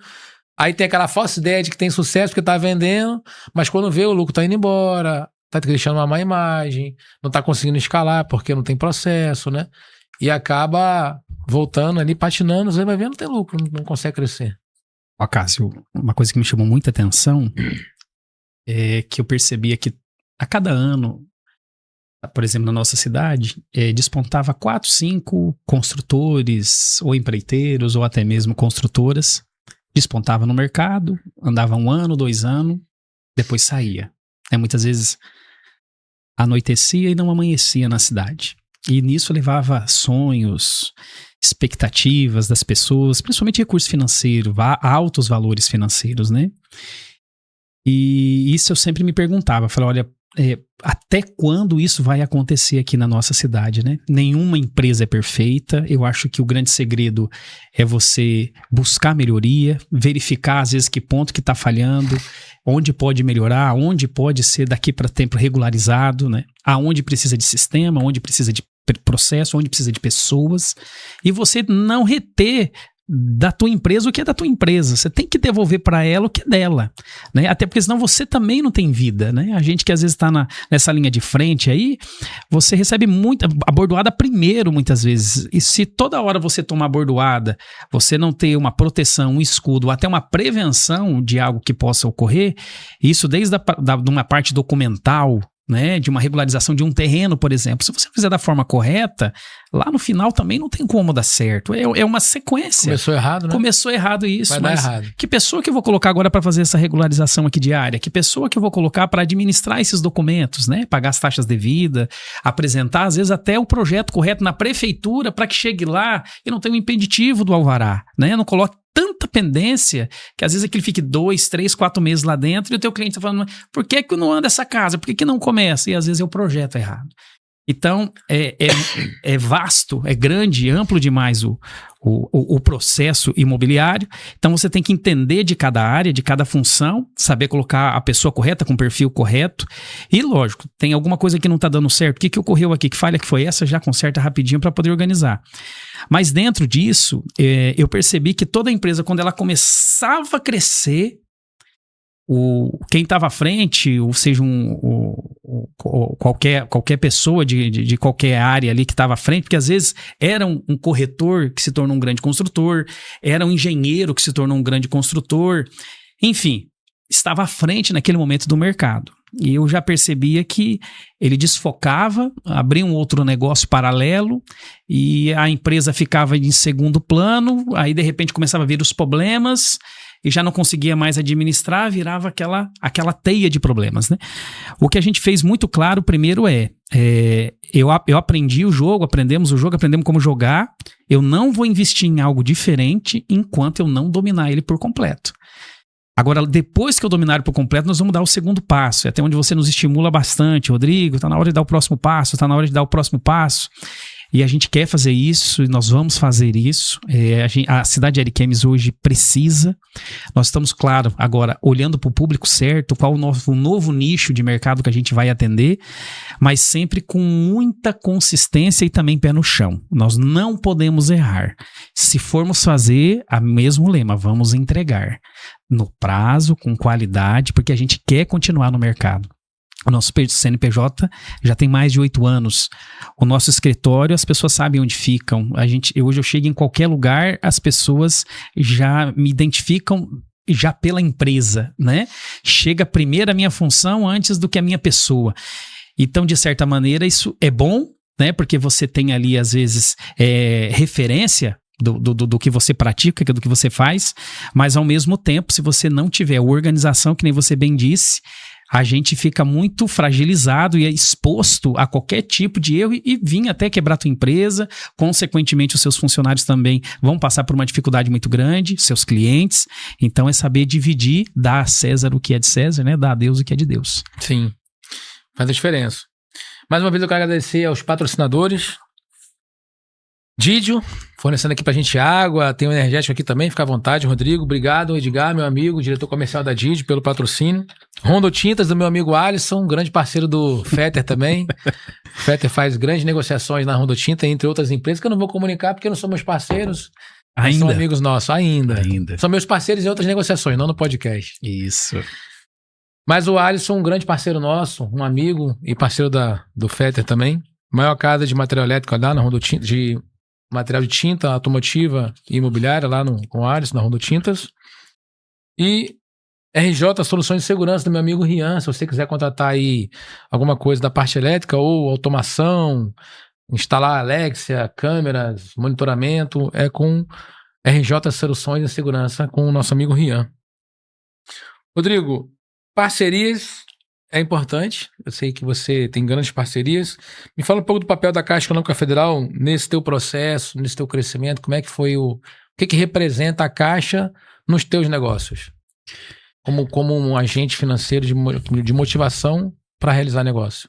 Aí tem aquela falsa ideia de que tem sucesso porque tá vendendo, mas quando vê o lucro tá indo embora, tá deixando uma má imagem, não tá conseguindo escalar porque não tem processo, né? E acaba voltando ali, patinando, você vai ver, não tem lucro, não consegue crescer. Ó, Cássio, uma coisa que me chamou muita atenção é que eu percebia que a cada ano, por exemplo, na nossa cidade, despontava 4, 5 construtores, ou empreiteiros, ou até mesmo construtoras, despontava no mercado, andava 1 ano, 2 anos, depois saía. Muitas vezes anoitecia e não amanhecia na cidade. E nisso levava sonhos, expectativas das pessoas, principalmente recurso financeiro, altos valores financeiros, né? E isso eu sempre me perguntava, falava, olha, até quando isso vai acontecer aqui na nossa cidade, né? Nenhuma empresa é perfeita, eu acho que o grande segredo é você buscar melhoria, verificar às vezes que ponto que está falhando, onde pode melhorar, onde pode ser daqui para tempo regularizado, né? Aonde precisa de sistema, onde precisa de processo, onde precisa de pessoas, e você não reter da tua empresa o que é da tua empresa. Você tem que devolver para ela o que é dela, né? Até porque senão você também não tem vida, né? A gente que às vezes está nessa linha de frente aí, você recebe a bordoada primeiro muitas vezes, e se toda hora você tomar bordoada, você não ter uma proteção, um escudo, até uma prevenção de algo que possa ocorrer, isso desde de uma parte documental, né, de uma regularização de um terreno, por exemplo. Se você fizer da forma correta, lá no final também não tem como dar certo. É uma sequência. Começou errado, né? Começou errado isso. Vai dar errado. Que pessoa que eu vou colocar agora para fazer essa regularização aqui diária? Que pessoa que eu vou colocar para administrar esses documentos, né? Pagar as taxas devidas, apresentar, às vezes, até o projeto correto na prefeitura para que chegue lá e não tenha um impeditivo do alvará, né? Não coloque tanta pendência que às vezes aquilo fique 2, 3, 4 meses lá dentro e o teu cliente está falando, por que não anda essa casa? Por que não começa? E às vezes é o projeto errado. Então, é vasto, é grande, amplo demais o processo imobiliário. Então, você tem que entender de cada área, de cada função, saber colocar a pessoa correta, com o perfil correto. E, lógico, tem alguma coisa que não está dando certo. O que ocorreu aqui? Que falha que foi essa? Já conserta rapidinho para poder organizar. Mas dentro disso, eu percebi que toda empresa, quando ela começava a crescer, quem estava à frente, ou seja, qualquer pessoa de qualquer área ali que estava à frente, porque às vezes era um corretor que se tornou um grande construtor, era um engenheiro que se tornou um grande construtor, enfim, estava à frente naquele momento do mercado. E eu já percebia que ele desfocava, abria um outro negócio paralelo e a empresa ficava em segundo plano, aí de repente começava a vir os problemas e já não conseguia mais administrar, virava aquela teia de problemas, né? O que a gente fez muito claro primeiro eu aprendi o jogo, aprendemos como jogar, eu não vou investir em algo diferente enquanto eu não dominar ele por completo. Agora, depois que eu dominar ele por completo, nós vamos dar o segundo passo, até onde você nos estimula bastante, Rodrigo, está na hora de dar o próximo passo, E a gente quer fazer isso, e nós vamos fazer isso. A cidade de Ariquemes hoje precisa. Nós estamos, claro, agora olhando para o público certo, qual o novo nicho de mercado que a gente vai atender, mas sempre com muita consistência e também pé no chão. Nós não podemos errar. Se formos fazer, o mesmo lema, vamos entregar. No prazo, com qualidade, porque a gente quer continuar no mercado. O nosso CNPJ já tem mais de 8 anos. O nosso escritório, as pessoas sabem onde ficam. Hoje eu chego em qualquer lugar, as pessoas já me identificam já pela empresa, né? Chega primeiro a minha função antes do que a minha pessoa. Então, de certa maneira, isso é bom, né? Porque você tem ali, às vezes, referência do que você pratica, do que você faz, mas ao mesmo tempo, se você não tiver organização, que nem você bem disse, a gente fica muito fragilizado e é exposto a qualquer tipo de erro e vir até quebrar a tua empresa. Consequentemente, os seus funcionários também vão passar por uma dificuldade muito grande, seus clientes. Então, é saber dividir, dar a César o que é de César, né? Dar a Deus o que é de Deus. Sim, faz a diferença. Mais uma vez eu quero agradecer aos patrocinadores Didio, fornecendo aqui pra gente água, tem um energético aqui também, fica à vontade, Rodrigo. Obrigado, Edgar, meu amigo, diretor comercial da Didio, pelo patrocínio. Rondo Tintas, do meu amigo Alisson, um grande parceiro do Fetter também. O Fetter faz grandes negociações na Rondo Tinta, entre outras empresas, que eu não vou comunicar porque não são meus parceiros. São amigos nossos, ainda. São meus parceiros em outras negociações, não no podcast. Isso. Mas o Alisson, um grande parceiro nosso, um amigo e parceiro do Fetter também. Maior casa de material elétrico lá na Rondo Tintas, de material de tinta automotiva e imobiliária lá com o Alisson, na Rondo Tintas. E RJ Soluções de Segurança do meu amigo Rian, se você quiser contratar aí alguma coisa da parte elétrica ou automação, instalar Alexia, câmeras, monitoramento, é com RJ Soluções de Segurança, com o nosso amigo Rian. Rodrigo, parcerias é importante, eu sei que você tem grandes parcerias. Me fala um pouco do papel da Caixa Econômica Federal nesse teu processo, nesse teu crescimento, como é que foi o que representa a Caixa nos teus negócios? Como um agente financeiro de motivação para realizar negócio.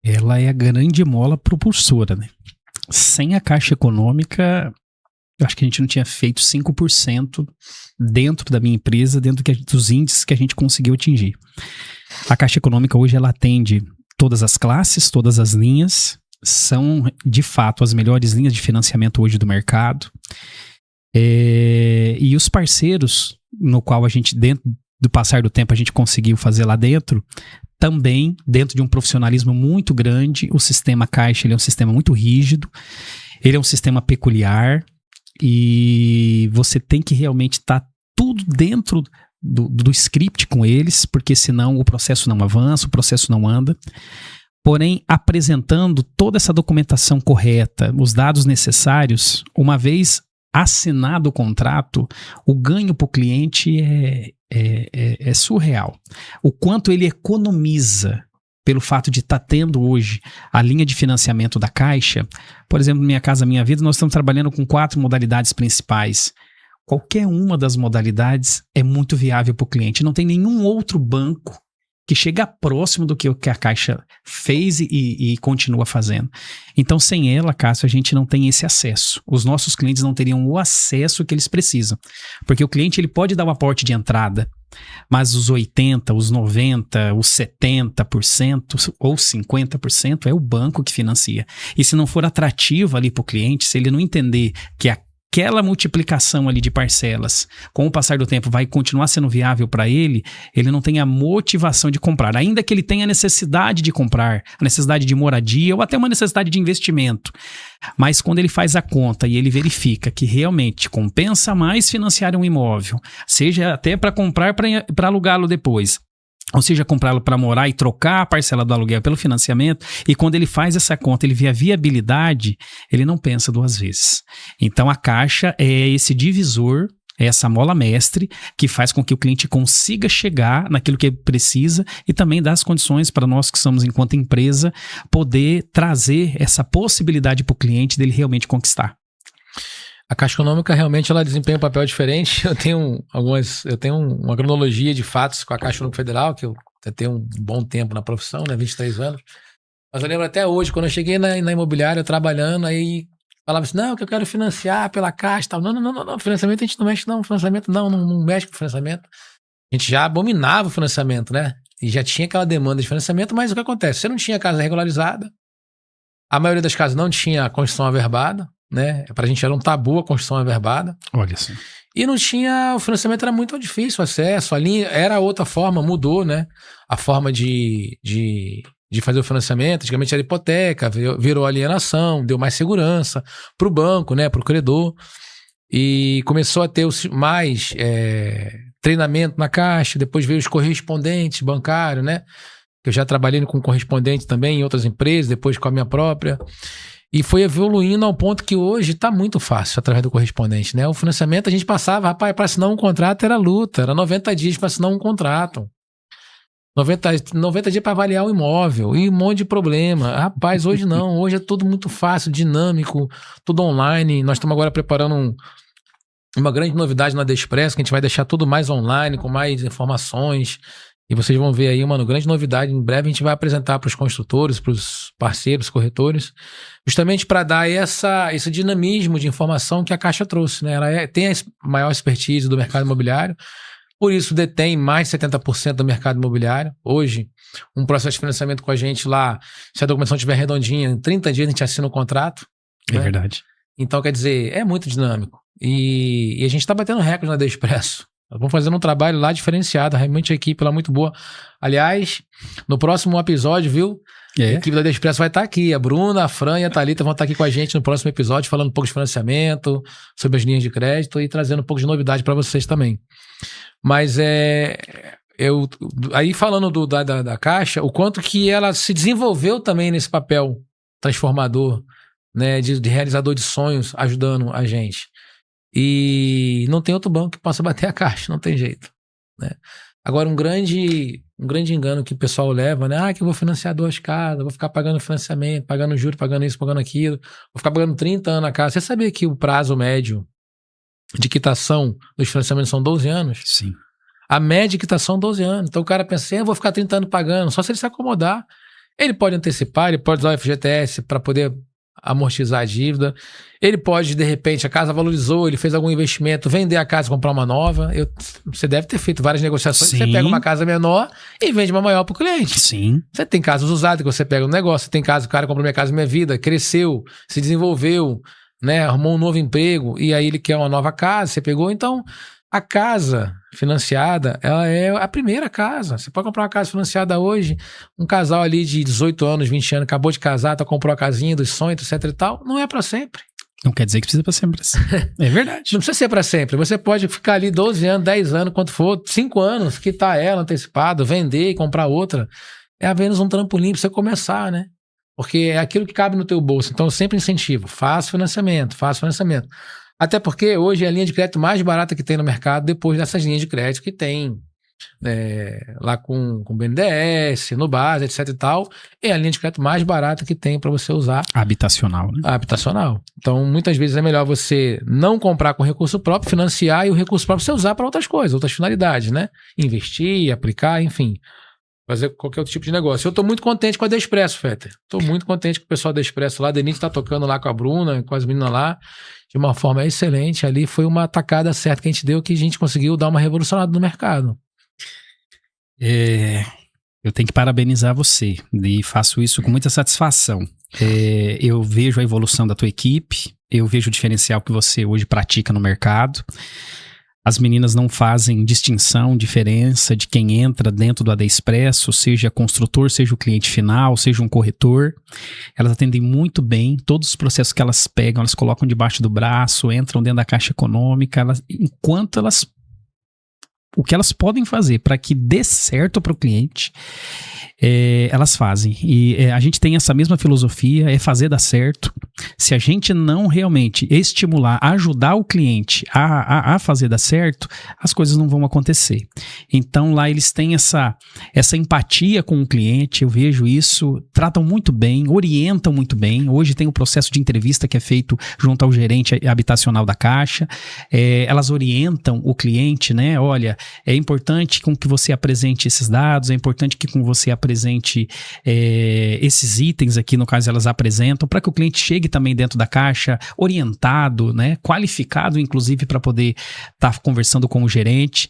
Ela é a grande mola propulsora, né? Sem a Caixa Econômica, eu acho que a gente não tinha feito 5% dentro da minha empresa, dentro dos índices que a gente conseguiu atingir. A Caixa Econômica hoje ela atende todas as classes, todas as linhas, são de fato as melhores linhas de financiamento hoje do mercado. E os parceiros no qual a gente, dentro do passar do tempo, a gente conseguiu fazer lá dentro, também dentro de um profissionalismo muito grande. O sistema Caixa ele é um sistema muito rígido, ele é um sistema peculiar e você tem que realmente estar tudo dentro do script com eles, porque senão o processo não avança, o processo não anda. Porém, apresentando toda essa documentação correta, os dados necessários, uma vez assinado o contrato, o ganho para o cliente é surreal. O quanto ele economiza pelo fato de estar tendo hoje a linha de financiamento da Caixa. Por exemplo, Minha Casa Minha Vida, nós estamos trabalhando com 4 modalidades principais. Qualquer uma das modalidades é muito viável para o cliente. Não tem nenhum outro banco que chega próximo do que a Caixa fez e continua fazendo. Então, sem ela, Cássio, a gente não tem esse acesso. Os nossos clientes não teriam o acesso que eles precisam. Porque o cliente ele pode dar o aporte de entrada, mas os 80%, os 90%, os 70% ou 50% é o banco que financia. E se não for atrativo ali para o cliente, se ele não entender que aquela multiplicação ali de parcelas, com o passar do tempo, vai continuar sendo viável para ele não tem a motivação de comprar. Ainda que ele tenha a necessidade de comprar, a necessidade de moradia ou até uma necessidade de investimento. Mas quando ele faz a conta e ele verifica que realmente compensa mais financiar um imóvel, seja até para comprar, para alugá-lo depois, ou seja, comprá-lo para morar e trocar a parcela do aluguel pelo financiamento, e quando ele faz essa conta, ele vê a viabilidade, ele não pensa 2 vezes. Então a Caixa é esse divisor, é essa mola mestre que faz com que o cliente consiga chegar naquilo que ele precisa e também dá as condições para nós que somos, enquanto empresa, poder trazer essa possibilidade para o cliente dele realmente conquistar. A Caixa Econômica realmente ela desempenha um papel diferente. Eu tenho uma cronologia de fatos com a Caixa Econômica Federal, que eu tenho um bom tempo na profissão, né, 23 anos. Mas eu lembro até hoje, quando eu cheguei na imobiliária trabalhando, aí falava assim, não, que eu quero financiar pela Caixa e tal. Não, financiamento a gente não mexe não, financiamento não mexe com financiamento. A gente já abominava o financiamento, né? E já tinha aquela demanda de financiamento, mas o que acontece? Você não tinha casa regularizada, a maioria das casas não tinha a construção averbada, né? Pra gente era um tabu a construção averbada. Olha assim. E não tinha, o financiamento era muito difícil, o acesso, a linha era outra forma, mudou, né? A forma de fazer o financiamento, antigamente era hipoteca, virou alienação, deu mais segurança pro banco, né? Pro credor. E começou a ter mais treinamento na Caixa, depois veio os correspondentes bancários, né? Eu já trabalhei com correspondente também em outras empresas, depois com a minha própria. E foi evoluindo ao ponto que hoje está muito fácil através do correspondente, né? O financiamento a gente passava, rapaz, para assinar um contrato era luta, era 90 dias para assinar um contrato. 90 dias para avaliar o imóvel e um monte de problema. Rapaz, hoje não, hoje é tudo muito fácil, dinâmico, tudo online. Nós estamos agora preparando uma grande novidade na Despresso, que a gente vai deixar tudo mais online, com mais informações. E vocês vão ver aí uma grande novidade. Em breve a gente vai apresentar para os construtores, para os parceiros, corretores, justamente para dar esse dinamismo de informação que a Caixa trouxe, né? Ela tem a maior expertise do mercado imobiliário, por isso detém mais de 70% do mercado imobiliário. Hoje, um processo de financiamento com a gente lá, se a documentação estiver redondinha, em 30 dias a gente assina o contrato. É verdade. Então, quer dizer, é muito dinâmico. E a gente está batendo recorde na Despresso. Vamos fazendo um trabalho lá diferenciado, realmente a equipe lá muito boa. Aliás, no próximo episódio, viu? A equipe da Despresso vai estar aqui. A Bruna, a Fran e a Thalita vão estar aqui com a gente no próximo episódio, falando um pouco de financiamento, sobre as linhas de crédito e trazendo um pouco de novidade para vocês também. Mas aí falando da Caixa, o quanto que ela se desenvolveu também nesse papel transformador, né, de realizador de sonhos, ajudando a gente. E não tem outro banco que possa bater a Caixa, não tem jeito, né? Agora, um grande engano que o pessoal leva, né? Que eu vou financiar 2 casas, vou ficar pagando financiamento, pagando juros, pagando isso, pagando aquilo, vou ficar pagando 30 anos a casa. Você sabia que o prazo médio de quitação dos financiamentos são 12 anos? Sim. A média de quitação é 12 anos. Então o cara pensa assim, eu vou ficar 30 anos pagando, só se ele se acomodar. Ele pode antecipar, ele pode usar o FGTS para poder amortizar a dívida. Ele pode, de repente, a casa valorizou, ele fez algum investimento, vender a casa e comprar uma nova. Você deve ter feito várias negociações. Sim. Você pega uma casa menor e vende uma maior para o cliente. Sim. Você tem casas usadas que você pega no negócio. Você tem casa, o cara comprou Minha Casa Minha Vida, cresceu, se desenvolveu, né, arrumou um novo emprego e aí ele quer uma nova casa. Você pegou, então... A casa financiada, ela é a primeira casa. Você pode comprar uma casa financiada hoje, um casal ali de 18 anos, 20 anos, acabou de casar, comprou a casinha dos sonhos, etc e tal, não é para sempre. Não quer dizer que precisa para sempre. É verdade. Não precisa ser para sempre. Você pode ficar ali 12 anos, 10 anos, quanto for, 5 anos, quitar ela antecipado, vender e comprar outra. É apenas um trampolim para você começar, né? Porque é aquilo que cabe no teu bolso. Então eu sempre incentivo, faça financiamento. Até porque hoje é a linha de crédito mais barata que tem no mercado, depois dessas linhas de crédito que tem lá com o BNDES, no Base, etc e tal, é a linha de crédito mais barata que tem para você usar. Habitacional, né? Habitacional. Então, muitas vezes é melhor você não comprar com recurso próprio, financiar e o recurso próprio você usar para outras coisas, outras finalidades, né? Investir, aplicar, enfim. Fazer qualquer outro tipo de negócio. Eu tô muito contente com a Despresso, Fetter. Tô muito contente com o pessoal da Despresso lá. A Denise tá tocando lá com a Bruna, com as meninas lá, de uma forma excelente. Ali foi uma tacada certa que a gente deu, que a gente conseguiu dar uma revolucionada no mercado. Eu tenho que parabenizar você e faço isso com muita satisfação. Eu vejo a evolução da tua equipe, eu vejo o diferencial que você hoje pratica no mercado. As meninas não fazem distinção, diferença de quem entra dentro do AD Expresso, seja construtor, seja o cliente final, seja um corretor. Elas atendem muito bem, todos os processos que elas pegam, elas colocam debaixo do braço, entram dentro da Caixa Econômica, o que elas podem fazer para que dê certo para o cliente, elas fazem. E a gente tem essa mesma filosofia, é fazer dar certo. Se a gente não realmente estimular, ajudar o cliente a fazer dar certo, as coisas não vão acontecer. Então lá eles têm essa empatia com o cliente, eu vejo isso, tratam muito bem, orientam muito bem. Hoje tem o processo de entrevista que é feito junto ao gerente habitacional da Caixa. Elas orientam o cliente, né? Olha, é importante com que você apresente esses dados, é importante que com você apresente esses itens aqui, no caso elas apresentam, para que o cliente chegue também dentro da Caixa orientado, né, qualificado inclusive para poder estar conversando com o gerente,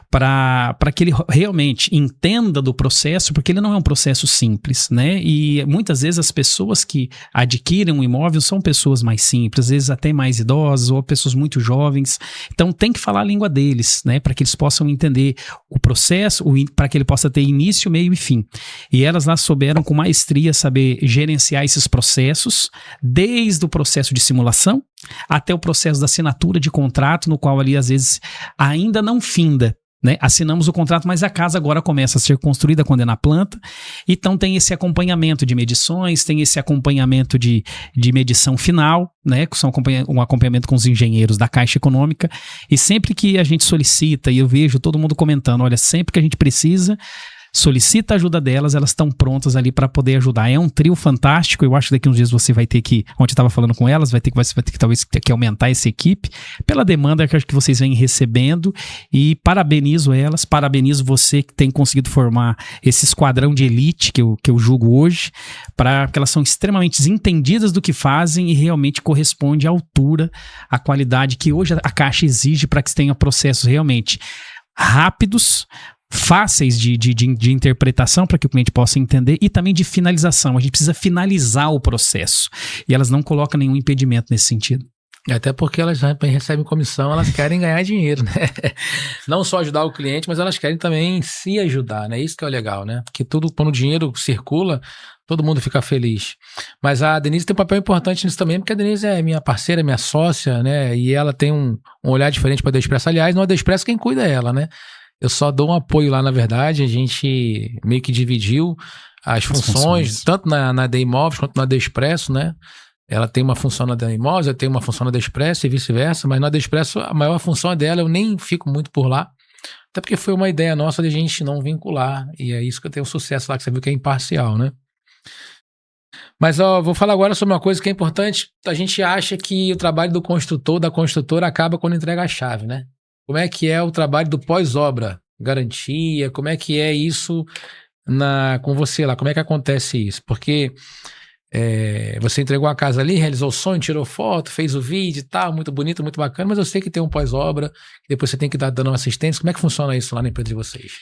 para que ele realmente entenda do processo, porque ele não é um processo simples, né, e muitas vezes as pessoas que adquirem um imóvel são pessoas mais simples, às vezes até mais idosas ou pessoas muito jovens, então tem que falar a língua deles, né, para que eles possam entender o processo, para que ele possa ter início, meio e fim. E elas lá souberam com maestria saber gerenciar esses processos, desde o processo de simulação até o processo da assinatura de contrato, no qual ali às vezes ainda não finda, né? Assinamos o contrato, mas a casa agora começa a ser construída quando é na planta. Então tem esse acompanhamento de medições, tem esse acompanhamento de medição final, né? Que são um acompanhamento com os engenheiros da Caixa Econômica. E sempre que a gente solicita, e eu vejo todo mundo comentando, olha, sempre que a gente precisa, solicita a ajuda delas, elas estão prontas ali para poder ajudar. É um trio fantástico. Eu acho que daqui uns dias você vai ter que, ontem eu estava falando com elas, você vai ter que talvez ter que aumentar essa equipe pela demanda que eu acho que vocês vêm recebendo, e parabenizo elas, parabenizo você que tem conseguido formar esse esquadrão de elite que eu julgo hoje, porque elas são extremamente entendidas do que fazem e realmente corresponde à altura, à qualidade que hoje a Caixa exige para que se tenha processos realmente rápidos, fáceis de interpretação para que o cliente possa entender, e também de finalização. A gente precisa finalizar o processo e elas não colocam nenhum impedimento nesse sentido. Até porque elas recebem comissão, elas querem ganhar dinheiro, né? Não só ajudar o cliente, mas elas querem também se ajudar, né? Isso que é o legal, né? Porque quando o dinheiro circula, todo mundo fica feliz. Mas a Denise tem um papel importante nisso também, porque a Denise é minha parceira, minha sócia, né? E ela tem um olhar diferente para a Despresso. Aliás, não é a Despresso quem cuida é ela, né? Eu só dou um apoio lá, na verdade. A gente meio que dividiu as funções, tanto na D Imóveis quanto na Despresso, né? Ela tem uma função na D Imóveis, eu tenho uma função na Despresso e vice-versa, mas na Despresso a maior função é dela, eu nem fico muito por lá, até porque foi uma ideia nossa de a gente não vincular, e é isso que eu tenho sucesso lá, que você viu que é imparcial, né? Mas vou falar agora sobre uma coisa que é importante. A gente acha que o trabalho do construtor, da construtora, acaba quando entrega a chave, né? Como é que é o trabalho do pós-obra? Garantia, como é que é isso com você lá? Como é que acontece isso? Porque você entregou a casa ali, realizou o sonho, tirou foto, fez o vídeo e tal, muito bonito, muito bacana, mas eu sei que tem um pós-obra, que depois você tem que dar dando assistência. Como é que funciona isso lá na empresa de vocês?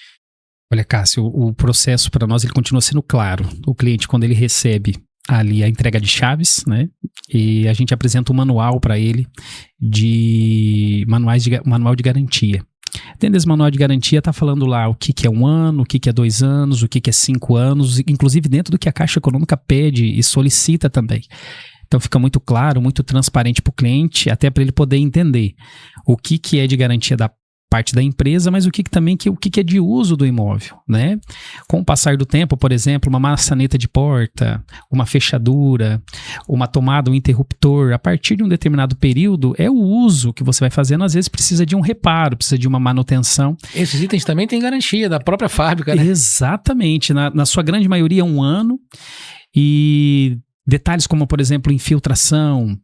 Olha, Cássio, o processo para nós ele continua sendo claro. O cliente, quando ele recebe ali a entrega de chaves, né, e a gente apresenta um manual para ele manual de garantia. Dentro desse manual de garantia está falando lá o que é 1 ano, o que é 2 anos, o que é 5 anos, inclusive dentro do que a Caixa Econômica pede e solicita também. Então fica muito claro, muito transparente para o cliente, até para ele poder entender o que é de garantia da parte da empresa, mas o que é de uso do imóvel, né? Com o passar do tempo, por exemplo, uma maçaneta de porta, uma fechadura, uma tomada, um interruptor, a partir de um determinado período, é o uso que você vai fazendo, às vezes precisa de um reparo, precisa de uma manutenção. Esses itens também têm garantia da própria fábrica, né? Exatamente, na sua grande maioria 1 ano, e detalhes como, por exemplo, infiltração,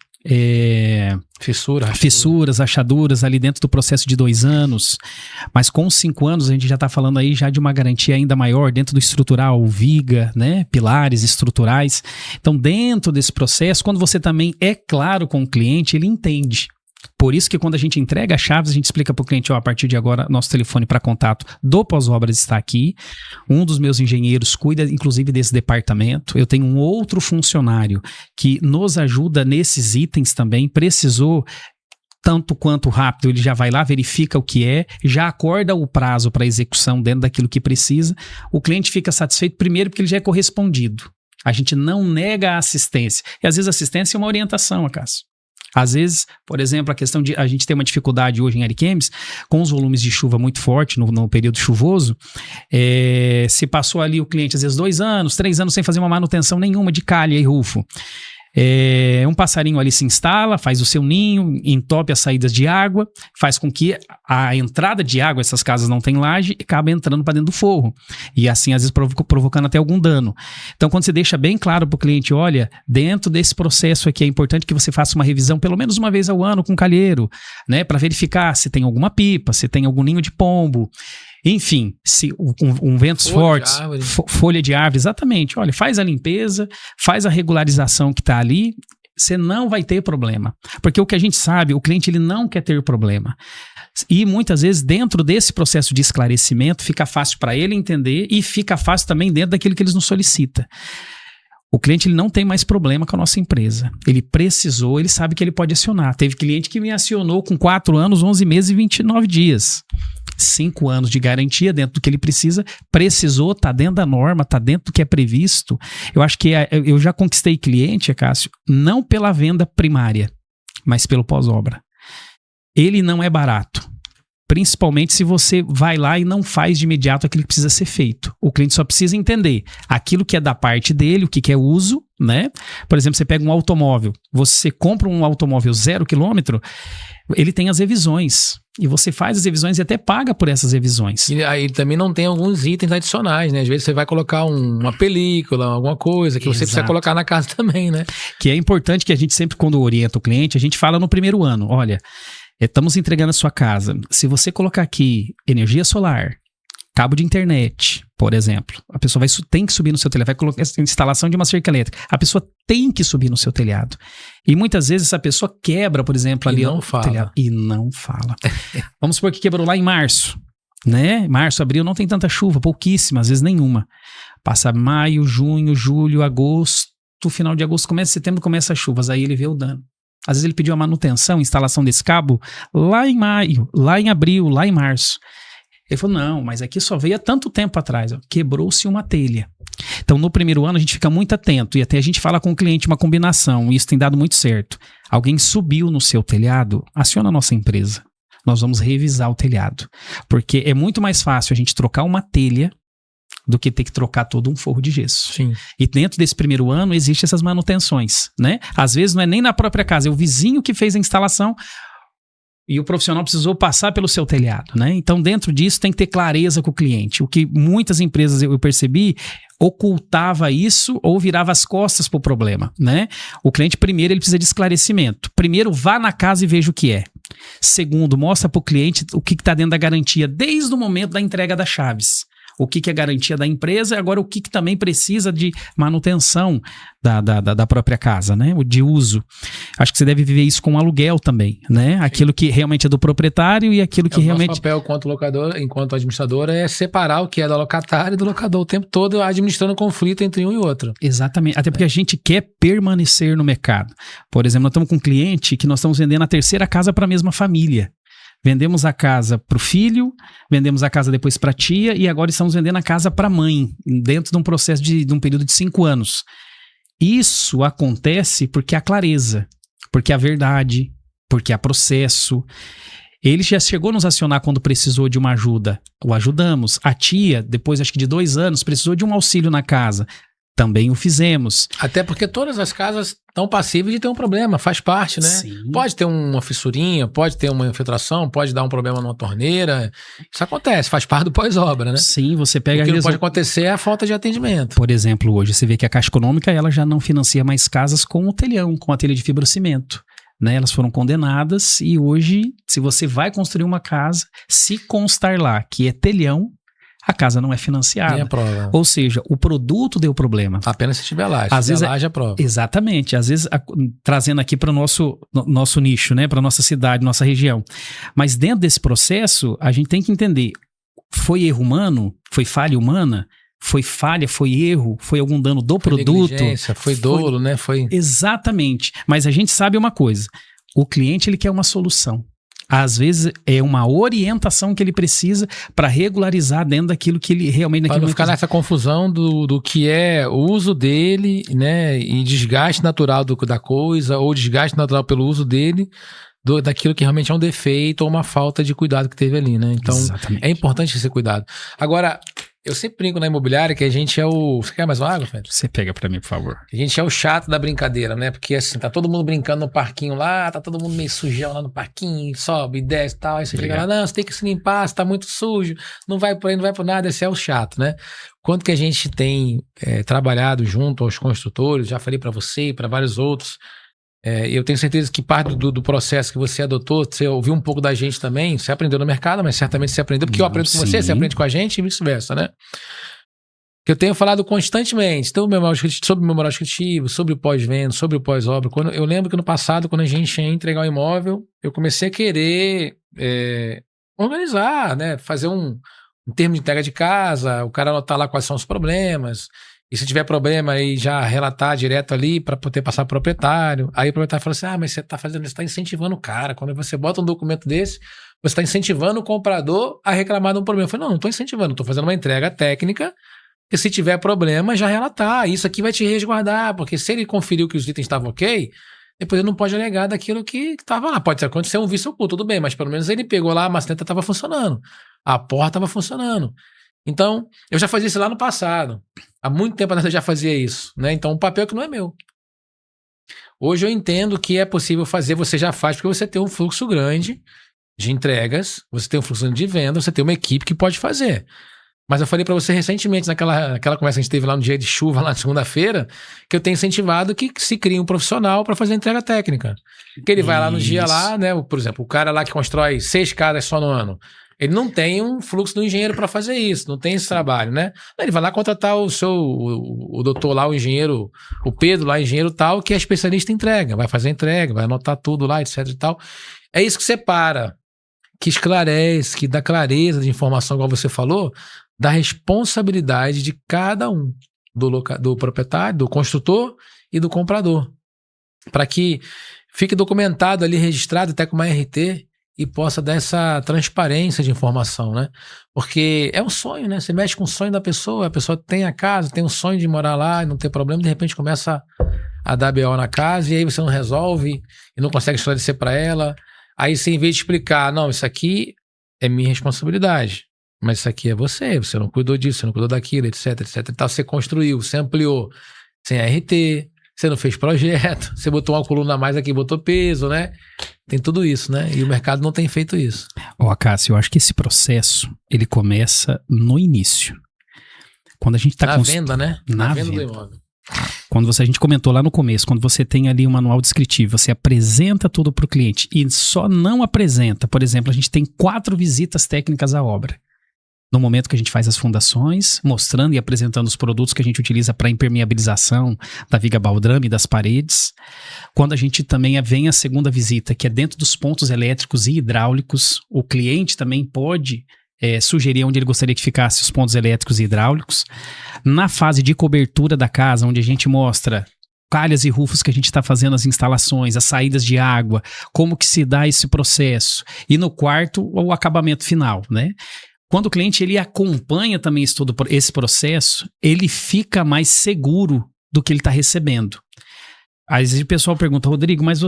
fissuras, rachaduras ali dentro do processo de 2 anos, mas com 5 anos a gente já está falando aí já de uma garantia ainda maior dentro do estrutural, viga, né, pilares estruturais. Então dentro desse processo, quando você também é claro com o cliente, ele entende. Por isso que quando a gente entrega as chaves, a gente explica para o cliente, a partir de agora, nosso telefone para contato do pós-obras está aqui. Um dos meus engenheiros cuida, inclusive, desse departamento. Eu tenho um outro funcionário que nos ajuda nesses itens também. Precisou, tanto quanto rápido, ele já vai lá, verifica o que é, já acorda o prazo para execução dentro daquilo que precisa. O cliente fica satisfeito, primeiro, porque ele já é correspondido. A gente não nega a assistência. E, às vezes, a assistência é uma orientação, Cássio. Às vezes, por exemplo, a questão de a gente tem uma dificuldade hoje em Ariquemes, com os volumes de chuva muito forte no período chuvoso, se passou ali o cliente, às vezes 2 anos, 3 anos sem fazer uma manutenção nenhuma de calha e rufo. Um passarinho ali se instala, faz o seu ninho, entope as saídas de água, faz com que a entrada de água, essas casas não têm laje, acaba entrando para dentro do forro. E assim, às vezes, provocando até algum dano. Então, quando você deixa bem claro para o cliente, olha, dentro desse processo aqui é importante que você faça uma revisão pelo menos uma vez ao ano com o calheiro, né, para verificar se tem alguma pipa, se tem algum ninho de pombo. Enfim, se ventos fortes, folha de árvore, exatamente. Olha, faz a limpeza, faz a regularização que está ali, você não vai ter problema. Porque o que a gente sabe, o cliente ele não quer ter problema. E muitas vezes dentro desse processo de esclarecimento fica fácil para ele entender e fica fácil também dentro daquilo que eles nos solicitam. O cliente ele não tem mais problema com a nossa empresa. Ele precisou, ele sabe que ele pode acionar. Teve cliente que me acionou com 4 anos, 11 meses e 29 dias. 5 anos de garantia dentro do que ele precisa, precisou, está dentro da norma, está dentro do que é previsto. Eu acho que eu já conquistei cliente, Cássio, não pela venda primária, mas pelo pós-obra. Ele não é barato. Principalmente se você vai lá e não faz de imediato aquilo que precisa ser feito. O cliente só precisa entender aquilo que é da parte dele, o que é uso, né? Por exemplo, você pega um automóvel, você compra um automóvel 0 km, ele tem as revisões. E você faz as revisões e até paga por essas revisões. E aí também não tem alguns itens adicionais, né? Às vezes você vai colocar uma película, alguma coisa que você precisa colocar na casa também, né? Que é importante que a gente sempre, quando orienta o cliente, a gente fala no primeiro ano, olha, estamos entregando a sua casa. Se você colocar aqui energia solar, cabo de internet, por exemplo, a pessoa tem que subir no seu telhado, vai colocar a instalação de uma cerca elétrica, a pessoa tem que subir no seu telhado. E muitas vezes essa pessoa quebra, por exemplo, ali o telhado. E não fala. Vamos supor que quebrou lá em março, né? Março, abril, não tem tanta chuva, pouquíssima, às vezes nenhuma. Passa maio, junho, julho, agosto, final de agosto, setembro começa as chuvas, aí ele vê o dano. Às vezes ele pediu a manutenção, instalação desse cabo lá em maio, lá em abril, lá em março. Ele falou, não, mas aqui só veio há tanto tempo atrás, quebrou-se uma telha. Então, no primeiro ano, a gente fica muito atento e até a gente fala com o cliente uma combinação, e isso tem dado muito certo. Alguém subiu no seu telhado, aciona a nossa empresa. Nós vamos revisar o telhado. Porque é muito mais fácil a gente trocar uma telha do que ter que trocar todo um forro de gesso. Sim. E dentro desse primeiro ano, existem essas manutenções, né? Às vezes não é nem na própria casa, é o vizinho que fez a instalação e o profissional precisou passar pelo seu telhado, né? Então, dentro disso, tem que ter clareza com o cliente. O que muitas empresas, eu percebi, ocultava isso ou virava as costas para o problema, né? O cliente, primeiro, ele precisa de esclarecimento. Primeiro, vá na casa e veja o que é. Segundo, mostra para o cliente o que está dentro da garantia desde o momento da entrega das chaves. O que é garantia da empresa e agora o que também precisa de manutenção da própria casa, né? O de uso. Acho que você deve viver isso com aluguel também, né? Aquilo que realmente é do proprietário e aquilo que realmente... O nosso papel enquanto locador, enquanto administrador, é separar o que é do locatário e do locador o tempo todo, administrando conflito entre um e outro. Exatamente. Até porque a gente quer permanecer no mercado. Por exemplo, nós estamos com um cliente que nós estamos vendendo a terceira casa para a mesma família. Vendemos a casa para o filho, vendemos a casa depois para a tia e agora estamos vendendo a casa para a mãe, dentro de um processo de um período de 5 anos. Isso acontece porque há clareza, porque há verdade, porque há processo. Ele já chegou a nos acionar quando precisou de uma ajuda, o ajudamos. A tia, depois acho que de 2 anos, precisou de um auxílio na casa. Também o fizemos. Até porque todas as casas estão passíveis de ter um problema, faz parte, né? Sim. Pode ter uma fissurinha, pode ter uma infiltração, pode dar um problema numa torneira. Isso acontece, faz parte do pós-obra, né? Sim, você pega... O que não pode acontecer é a falta de atendimento. Por exemplo, hoje você vê que a Caixa Econômica ela já não financia mais casas com o telhão, com a telha de fibrocimento. Né? Elas foram condenadas e hoje, se você vai construir uma casa, se constar lá que é telhão, a casa não é financiada. Nem a prova. Ou seja, o produto deu problema. Apenas se tiver laje. Às vezes laje, a prova. Exatamente. Às vezes, trazendo aqui para o nosso nicho, né? Para a nossa cidade, nossa região. Mas dentro desse processo, a gente tem que entender, foi erro humano? Foi falha humana? Foi falha? Foi erro? Foi algum dano do produto? Foi dolo, né? Foi... Exatamente. Mas a gente sabe uma coisa, o cliente ele quer uma solução. Às vezes é uma orientação que ele precisa para regularizar dentro daquilo que ele realmente... Para não ficar nessa confusão do que é o uso dele, né? E desgaste natural da coisa, ou desgaste natural pelo uso dele, daquilo que realmente é um defeito ou uma falta de cuidado que teve ali, né? Então, exatamente. É importante esse cuidado. Agora, eu sempre brinco na imobiliária que a gente é o... Você quer mais uma água, Fred? Você pega pra mim, por favor. A gente é o chato da brincadeira, né? Porque assim, tá todo mundo brincando no parquinho lá, tá todo mundo meio sujão lá no parquinho, sobe, desce e tal. Aí você chega lá, não, você tem que se limpar, você tá muito sujo, não vai por aí, não vai por nada, esse é o chato, né? Quanto que a gente tem trabalhado junto aos construtores, já falei pra você e pra vários outros, eu tenho certeza que parte do processo que você adotou, você ouviu um pouco da gente também, você aprendeu no mercado, mas certamente você aprendeu, porque eu aprendo com você aprende com a gente e vice-versa, né? Que eu tenho falado constantemente sobre o memorial descritivo, sobre o pós-venda, sobre o pós-obra. Eu lembro que no passado, quando a gente ia entregar o imóvel, eu comecei a querer organizar, né? Fazer um termo de entrega de casa, o cara anotar lá quais são os problemas. E se tiver problema, aí já relatar direto ali para poder passar pro proprietário. Aí o proprietário fala assim, mas você está incentivando o cara. Quando você bota um documento desse, você está incentivando o comprador a reclamar de um problema. Eu falei, não estou incentivando, estou fazendo uma entrega técnica, que se tiver problema, já relatar. Isso aqui vai te resguardar, porque se ele conferiu que os itens estavam ok, depois ele não pode alegar daquilo que estava lá. Pode acontecer um vício oculto, tudo bem, mas pelo menos ele pegou lá, a maçaneta estava funcionando, a porta estava funcionando. Então, eu já fazia isso lá no passado. Há muito tempo atrás eu já fazia isso, né? Então, um papel que não é meu. Hoje eu entendo que é possível fazer, você já faz, porque você tem um fluxo grande de entregas, você tem um fluxo grande de venda, você tem uma equipe que pode fazer. Mas eu falei para você recentemente, naquela conversa que a gente teve lá no dia de chuva, lá na segunda-feira, que eu tenho incentivado que se crie um profissional para fazer entrega técnica. Que ele vai lá no dia lá, né? Por exemplo, o cara lá que constrói 6 casas só no ano, ele não tem um fluxo do engenheiro para fazer isso, não tem esse trabalho, né? Ele vai lá contratar o doutor lá, o engenheiro, o Pedro lá, engenheiro tal, que é especialista em entrega, vai fazer entrega, vai anotar tudo lá, etc e tal. É isso que separa, que esclarece, que dá clareza de informação, igual você falou, da responsabilidade de cada um, do proprietário, do construtor e do comprador, para que fique documentado ali, registrado até com uma RT, e possa dar essa transparência de informação, né? Porque é um sonho, né? Você mexe com o sonho da pessoa, a pessoa tem a casa, tem um sonho de morar lá e não ter problema, de repente começa a dar BO na casa e aí você não resolve e não consegue esclarecer para ela. Aí você, em vez de explicar, não, isso aqui é minha responsabilidade, mas isso aqui é você não cuidou disso, você não cuidou daquilo, etc, etc. Então você construiu, você ampliou sem RT, você não fez projeto, você botou uma coluna a mais aqui, botou peso, né? Tem tudo isso, né? E o mercado não tem feito isso. Cássio, eu acho que esse processo, ele começa no início. Quando a gente tá na venda, né? Na venda venda do imóvel. Quando a gente comentou lá no começo, quando você tem ali um manual descritivo, você apresenta tudo para o cliente e só não apresenta, por exemplo, a gente tem 4 visitas técnicas à obra. No momento que a gente faz as fundações, mostrando e apresentando os produtos que a gente utiliza para impermeabilização da viga baldrame e das paredes. Quando a gente também vem a segunda visita, que é dentro dos pontos elétricos e hidráulicos, o cliente também pode sugerir onde ele gostaria que ficasse os pontos elétricos e hidráulicos. Na fase de cobertura da casa, onde a gente mostra calhas e rufos que a gente está fazendo as instalações, as saídas de água, como que se dá esse processo. E no quarto, o acabamento final, né? Quando o cliente ele acompanha também esse processo, ele fica mais seguro do que ele está recebendo. Às vezes o pessoal pergunta, Rodrigo, mas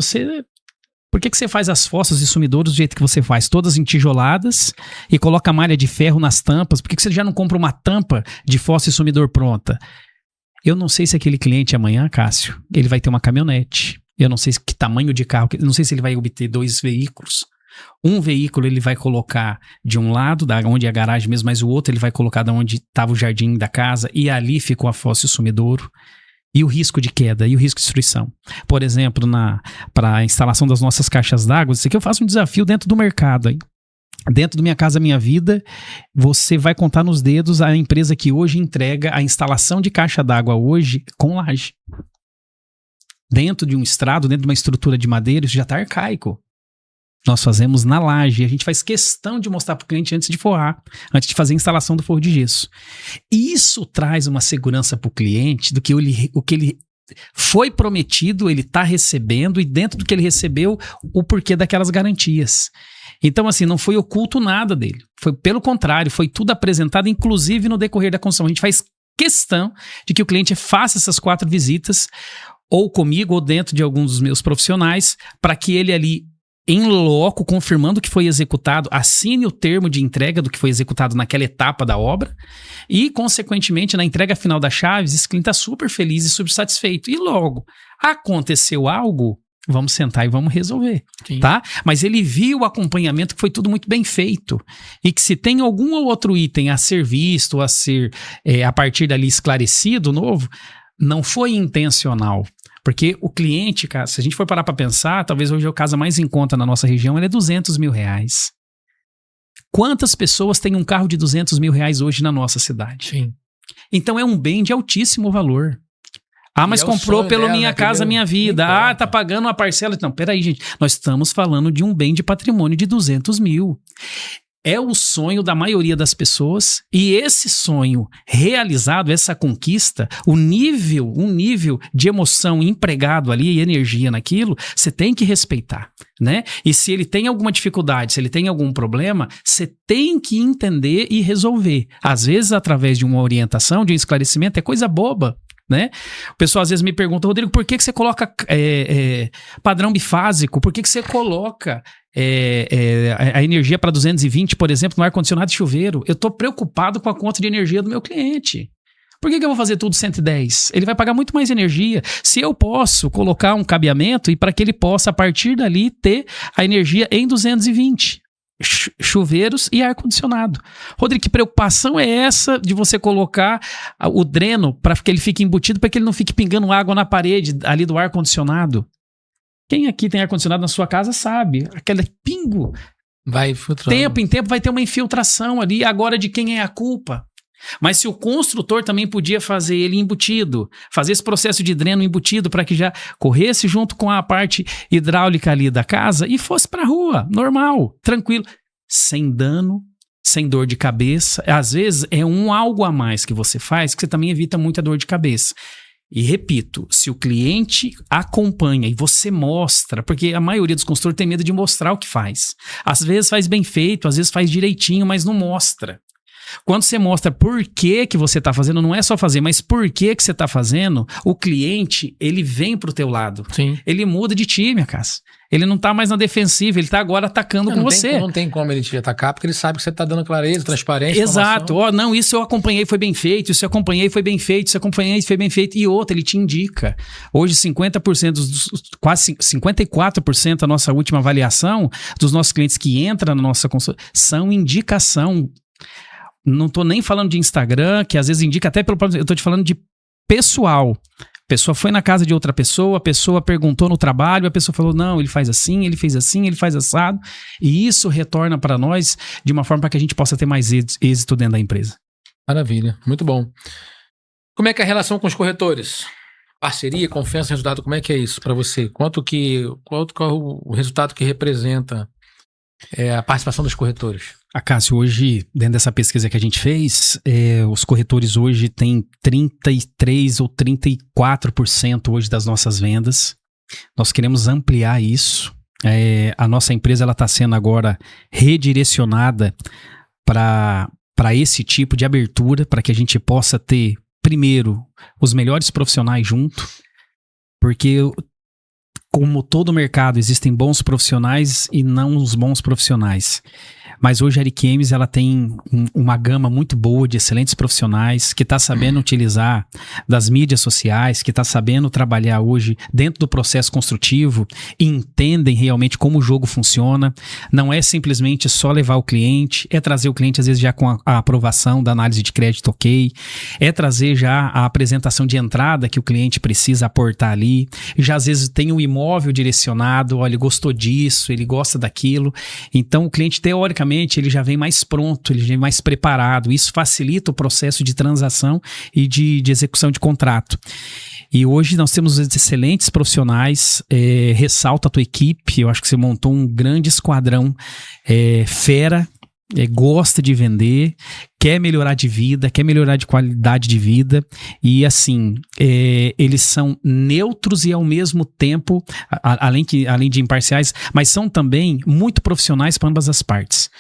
por que você faz as fossas e sumidouros do jeito que você faz? Todas entijoladas e coloca malha de ferro nas tampas? Por que você já não compra uma tampa de fossa e sumidor pronta? Eu não sei se aquele cliente amanhã, Cássio, ele vai ter uma caminhonete. Eu não sei que tamanho de carro, eu não sei se ele vai obter 2 veículos. Um veículo ele vai colocar de um lado, da onde é a garagem mesmo, mas o outro ele vai colocar da onde estava o jardim da casa e ali ficou a fossa e o sumidouro. E o risco de queda, e o risco de destruição. Por exemplo, para a instalação das nossas caixas d'água, isso aqui eu faço um desafio dentro do mercado, hein? Dentro do Minha Casa Minha Vida, você vai contar nos dedos a empresa que hoje entrega a instalação de caixa d'água hoje com laje. Dentro de um estrado, dentro de uma estrutura de madeira, isso já está arcaico. Nós fazemos na laje, a gente faz questão de mostrar para o cliente antes de forrar, antes de fazer a instalação do forro de gesso. Isso traz uma segurança para o cliente do que o que ele foi prometido, ele está recebendo, e dentro do que ele recebeu, o porquê daquelas garantias. Então, assim, não foi oculto nada dele. Foi pelo contrário, foi tudo apresentado, inclusive no decorrer da construção. A gente faz questão de que o cliente faça essas 4 visitas, ou comigo, ou dentro de algum dos meus profissionais, para que ele ali, em loco, confirmando que foi executado, assine o termo de entrega do que foi executado naquela etapa da obra e, consequentemente, na entrega final das chaves, esse cliente está super feliz e super satisfeito. E logo, aconteceu algo, vamos sentar e vamos resolver, tá? Mas ele viu o acompanhamento que foi tudo muito bem feito e que se tem algum ou outro item a ser visto, a ser, a partir dali esclarecido, novo, não foi intencional. Porque o cliente, cara, se a gente for parar para pensar, talvez hoje a casa mais em conta na nossa região ele é R$200 mil. Quantas pessoas têm um carro de R$200 mil hoje na nossa cidade? Sim. Então é um bem de altíssimo valor. Ah, mas comprou pelo Minha Casa Minha Vida. Ah, tá pagando uma parcela. Não, peraí, gente. Nós estamos falando de um bem de patrimônio de R$200 mil. É o sonho da maioria das pessoas, e esse sonho realizado, essa conquista, um nível de emoção empregado ali e energia naquilo, você tem que respeitar, né? E se ele tem alguma dificuldade, se ele tem algum problema, você tem que entender e resolver. Às vezes, através de uma orientação, de um esclarecimento, é coisa boba. né? O pessoal às vezes me pergunta, Rodrigo, por que você coloca padrão bifásico? Por que você coloca a energia para 220, por exemplo, no ar-condicionado e chuveiro? Eu estou preocupado com a conta de energia do meu cliente. Por que eu vou fazer tudo 110? Ele vai pagar muito mais energia. Se eu posso colocar um cabeamento e para que ele possa, a partir dali, ter a energia em 220. Chuveiros e ar-condicionado. Rodrigo, que preocupação é essa de você colocar o dreno para que ele fique embutido, para que ele não fique pingando água na parede ali do ar-condicionado? Quem aqui tem ar-condicionado na sua casa sabe. Aquele pingo. Vai filtrando. Tempo em tempo vai ter uma infiltração ali. Agora, de quem é a culpa? Mas se o construtor também podia fazer ele embutido, fazer esse processo de dreno embutido para que já corresse junto com a parte hidráulica ali da casa e fosse para a rua, normal, tranquilo, sem dano, sem dor de cabeça. Às vezes é algo a mais que você faz que você também evita muita dor de cabeça. E repito, se o cliente acompanha e você mostra, porque a maioria dos construtores tem medo de mostrar o que faz. Às vezes faz bem feito, às vezes faz direitinho, mas não mostra. Quando você mostra por que você está fazendo, não é só fazer, mas por que você está fazendo, o cliente, ele vem pro teu lado. Sim. Ele muda de time, Acácio. Ele não tá mais na defensiva, ele tá agora atacando com você. Não tem como ele te atacar, porque ele sabe que você tá dando clareza, transparência, exato. Não, isso eu acompanhei, foi bem feito, isso eu acompanhei, foi bem feito, isso eu acompanhei, foi bem feito. E outra, ele te indica. Hoje, 50%, quase 54% da nossa última avaliação dos nossos clientes que entram na nossa consulta são indicação. Não tô nem falando de Instagram, que às vezes indica até pelo próprio... Eu tô te falando de pessoal. A pessoa foi na casa de outra pessoa, a pessoa perguntou no trabalho, a pessoa falou, não, ele faz assim, ele fez assim, ele faz assado. E isso retorna para nós de uma forma para que a gente possa ter mais êxito dentro da empresa. Maravilha, muito bom. Como é que é a relação com os corretores? Parceria, confiança, resultado, como é que é isso para você? Qual é o resultado que representa a participação dos corretores? Acácio, hoje, dentro dessa pesquisa que a gente fez, os corretores hoje têm 33% ou 34% hoje das nossas vendas. Nós queremos ampliar isso. A nossa empresa está sendo agora redirecionada para esse tipo de abertura, para que a gente possa ter, primeiro, os melhores profissionais junto, porque como todo mercado, existem bons profissionais e não os bons profissionais. Mas hoje a Ariquemes, ela tem uma gama muito boa de excelentes profissionais que está sabendo utilizar das mídias sociais, que está sabendo trabalhar hoje dentro do processo construtivo e entendem realmente como o jogo funciona. Não é simplesmente só levar o cliente, é trazer o cliente às vezes já com a aprovação da análise de crédito ok, é trazer já a apresentação de entrada que o cliente precisa aportar ali, já às vezes tem o imóvel direcionado, olha, ele gostou disso, ele gosta daquilo, então o cliente teoricamente ele já vem mais pronto, ele já vem mais preparado. Isso facilita o processo de transação e de execução de contrato. E hoje nós temos excelentes profissionais, ressalta a tua equipe, eu acho que você montou um grande esquadrão fera, gosta de vender, quer melhorar de vida, quer melhorar de qualidade de vida e assim, eles são neutros e ao mesmo tempo, além de imparciais, mas são também muito profissionais para ambas as partes.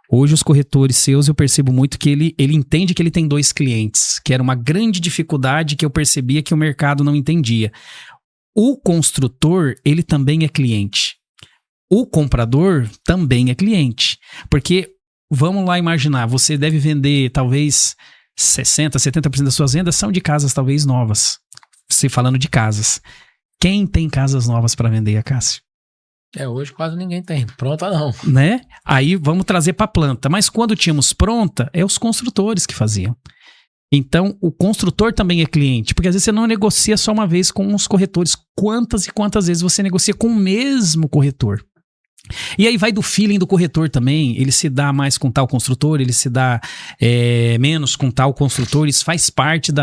Hoje os corretores seus, eu percebo muito que ele entende que ele tem 2 clientes, que era uma grande dificuldade que eu percebia que o mercado não entendia. O construtor, ele também é cliente. O comprador também é cliente, porque vamos lá imaginar, você deve vender talvez 60%, 70% das suas vendas são de casas talvez novas. Você falando de casas. Quem tem casas novas para vender, Acácio? Hoje quase ninguém tem. Pronta não. Né? Aí vamos trazer para planta. Mas quando tínhamos pronta, os construtores que faziam. Então, o construtor também é cliente, porque às vezes você não negocia só uma vez com os corretores. Quantas e quantas vezes você negocia com o mesmo corretor? E aí vai do feeling do corretor também, ele se dá mais com tal construtor, ele se dá menos com tal construtor, isso faz parte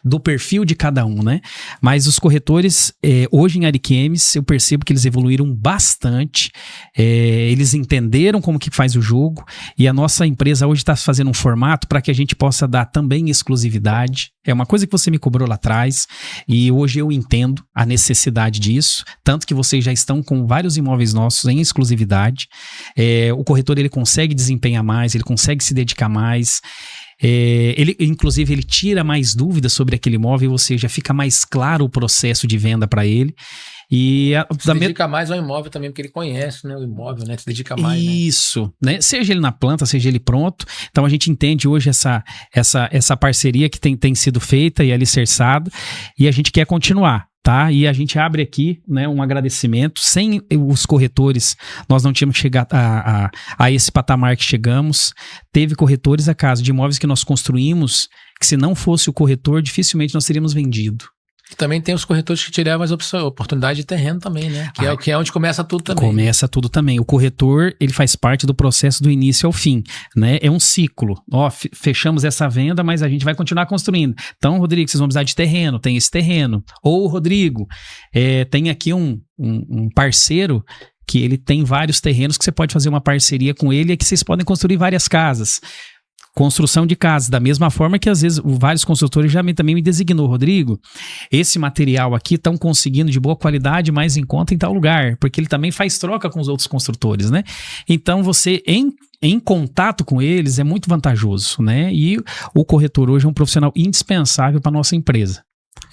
do perfil de cada um, né? Mas os corretores, hoje em Ariquemes, eu percebo que eles evoluíram bastante, eles entenderam como que faz o jogo, e a nossa empresa hoje está fazendo um formato para que a gente possa dar também exclusividade. É uma coisa que você me cobrou lá atrás, e hoje eu entendo a necessidade disso, tanto que vocês já estão com vários imóveis nossos em exclusividade. O corretor ele consegue desempenhar mais, ele consegue se dedicar mais. Inclusive, ele tira mais dúvidas sobre aquele imóvel, ou seja, fica mais claro o processo de venda para ele. E se dedica mais ao imóvel também, porque ele conhece, né, o imóvel, né? Se dedica mais. Isso, né? Seja ele na planta, seja ele pronto. Então a gente entende hoje essa parceria que tem sido feita e alicerçada, e a gente quer continuar. Tá? E a gente abre aqui, né, um agradecimento. Sem os corretores, nós não tínhamos chegado a esse patamar que chegamos. Teve corretores a casa de imóveis que nós construímos, que se não fosse o corretor, dificilmente nós teríamos vendido. Também tem os corretores que tiveram mais oportunidade de terreno também, né? Que é onde começa tudo também. Começa tudo também. O corretor, ele faz parte do processo do início ao fim, né? É um ciclo. Ó, fechamos essa venda, mas a gente vai continuar construindo. Então, Rodrigo, vocês vão precisar de terreno, tem esse terreno. Ou, Rodrigo, tem aqui um parceiro que ele tem vários terrenos que você pode fazer uma parceria com ele e que vocês podem construir várias casas. Construção de casas, da mesma forma que às vezes vários construtores também me designou, Rodrigo, esse material aqui estão conseguindo de boa qualidade, mais em conta em tal lugar, porque ele também faz troca com os outros construtores, né? Então você em contato com eles é muito vantajoso, né? E o corretor hoje é um profissional indispensável para a nossa empresa.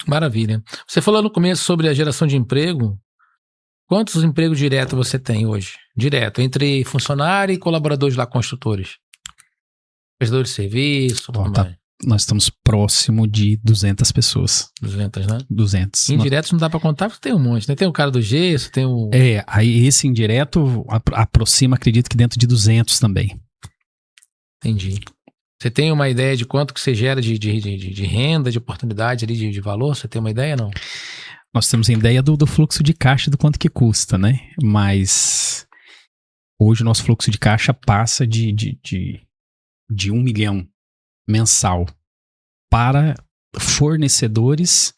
Maravilha. Você falou no começo sobre a geração de emprego. Quantos empregos diretos você tem hoje? Direto, entre funcionário e colaboradores lá, construtores? Prestadores de serviço, nós estamos próximo de 200 pessoas. 200, né? 200. Indiretos não dá para contar porque tem um monte, né? Tem o cara do gesso, tem o... Aí esse indireto aproxima, acredito que dentro de 200 também. Entendi. Você tem uma ideia de quanto que você gera de renda, de oportunidade ali, de valor? Você tem uma ideia, não? Nós temos a ideia do fluxo de caixa, do quanto que custa, né? Mas hoje o nosso fluxo de caixa passa de 1 milhão mensal para fornecedores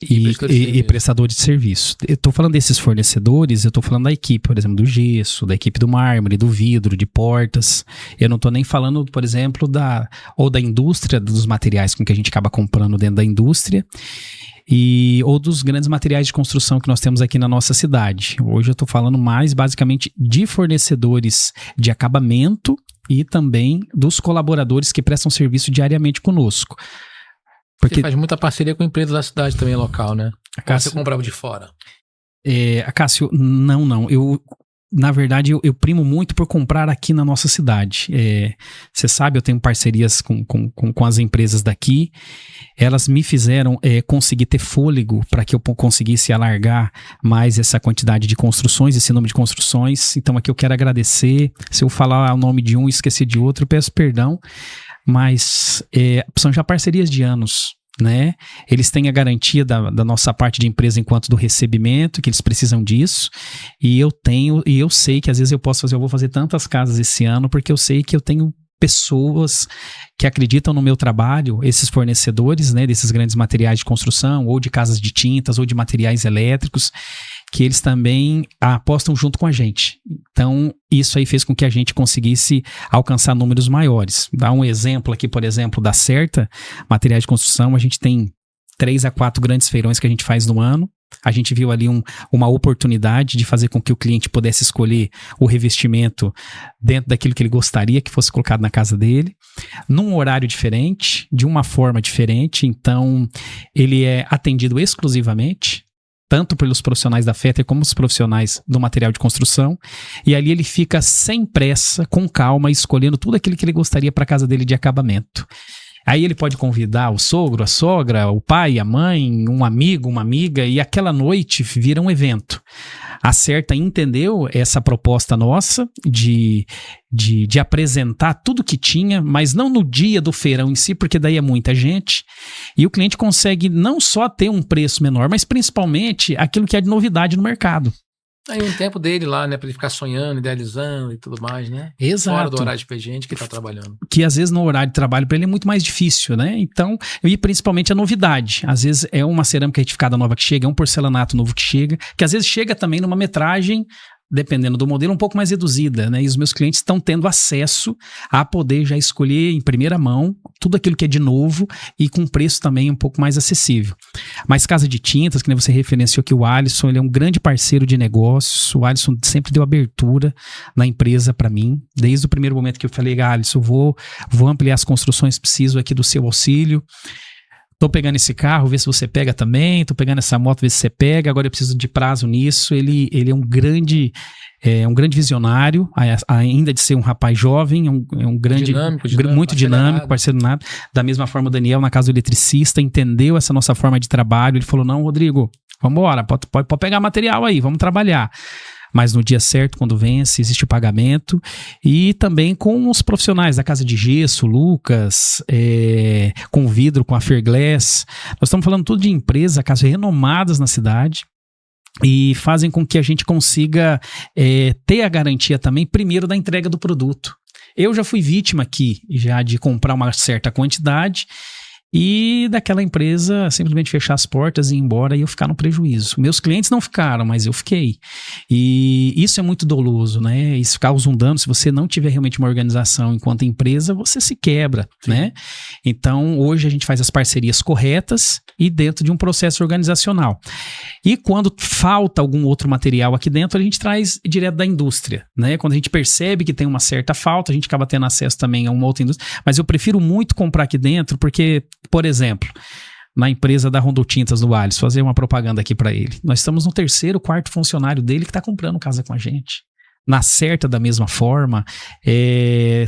e prestadores de serviço. Eu estou falando desses fornecedores, eu estou falando da equipe, por exemplo, do gesso, da equipe do mármore, do vidro, de portas. Eu não estou nem falando, por exemplo, da indústria, dos materiais com que a gente acaba comprando dentro da indústria, ou dos grandes materiais de construção que nós temos aqui na nossa cidade. Hoje eu estou falando mais basicamente de fornecedores de acabamento e também dos colaboradores que prestam serviço diariamente conosco. Porque você faz muita parceria com empresas da cidade também, local, né? Cássio, você comprava de fora? Cássio, não. Na verdade, eu primo muito por comprar aqui na nossa cidade. Você sabe, eu tenho parcerias com as empresas daqui. Elas me fizeram conseguir ter fôlego para que eu conseguisse alargar mais essa quantidade de construções, esse número de construções. Então aqui eu quero agradecer. Se eu falar o nome de um e esquecer de outro, eu peço perdão. Mas são já parcerias de anos, né? Eles têm a garantia da nossa parte de empresa enquanto do recebimento, que eles precisam disso, e eu sei que às vezes eu vou fazer tantas casas esse ano, porque eu sei que eu tenho pessoas que acreditam no meu trabalho, esses fornecedores, né, desses grandes materiais de construção, ou de casas de tintas, ou de materiais elétricos, que eles também apostam junto com a gente. Então, isso aí fez com que a gente conseguisse alcançar números maiores. Dá um exemplo aqui, por exemplo, da Certa Materiais de Construção, a gente tem 3 a 4 grandes feirões que a gente faz no ano. A gente viu ali uma oportunidade de fazer com que o cliente pudesse escolher o revestimento dentro daquilo que ele gostaria que fosse colocado na casa dele, num horário diferente, de uma forma diferente. Então, ele é atendido exclusivamente, tanto pelos profissionais da FETER como os profissionais do material de construção, e ali ele fica sem pressa, com calma, escolhendo tudo aquilo que ele gostaria para a casa dele de acabamento. Aí ele pode convidar o sogro, a sogra, o pai, a mãe, um amigo, uma amiga, e aquela noite vira um evento. A Certa entendeu essa proposta nossa de apresentar tudo que tinha, mas não no dia do feirão em si, porque daí é muita gente, e o cliente consegue não só ter um preço menor, mas principalmente aquilo que é de novidade no mercado. Aí um tempo dele lá, né, pra ele ficar sonhando, idealizando e tudo mais, né? Exato. Fora do horário de expediente que tá trabalhando. Que às vezes no horário de trabalho para ele é muito mais difícil, né? Então, e principalmente a novidade. Às vezes é uma cerâmica retificada nova que chega, é um porcelanato novo que chega, que às vezes chega também numa metragem dependendo do modelo, um pouco mais reduzida, né? E os meus clientes estão tendo acesso a poder já escolher em primeira mão tudo aquilo que é de novo e com preço também um pouco mais acessível. Mas Casa de Tintas, que nem você referenciou aqui, o Alisson, ele é um grande parceiro de negócios. O Alisson sempre deu abertura na empresa para mim, desde o primeiro momento que eu falei, Alisson, vou ampliar as construções, preciso aqui do seu auxílio. Tô pegando esse carro, vê se você pega também. Tô pegando essa moto, vê se você pega. Agora eu preciso de prazo nisso. Ele é um grande visionário, ainda de ser um rapaz jovem, é um grande, muito dinâmico, parceiro nada. Da mesma forma, o Daniel, na casa do eletricista, entendeu essa nossa forma de trabalho. Ele falou, não, Rodrigo, vamos embora, pode pegar material aí, vamos trabalhar. Mas no dia certo, quando vence, existe o pagamento. E também com os profissionais da Casa de Gesso, Lucas, com vidro, com a Fairglass. Nós estamos falando tudo de empresas, casas renomadas na cidade. E fazem com que a gente consiga ter a garantia também, primeiro, da entrega do produto. Eu já fui vítima aqui, já de comprar uma certa quantidade e daquela empresa simplesmente fechar as portas e ir embora e eu ficar no prejuízo. Meus clientes não ficaram, mas eu fiquei. E isso é muito doloso, né? Isso causa um dano. Se você não tiver realmente uma organização enquanto empresa, você se quebra, né? Então, hoje a gente faz as parcerias corretas e dentro de um processo organizacional. E quando falta algum outro material aqui dentro, a gente traz direto da indústria, né? Quando a gente percebe que tem uma certa falta, a gente acaba tendo acesso também a uma outra indústria. Mas eu prefiro muito comprar aqui dentro porque, por exemplo, na empresa da Rondotintas do Alisson, fazer uma propaganda aqui para ele. Nós estamos no 3º, 4º funcionário dele que está comprando casa com a gente. Na Certa, da mesma forma.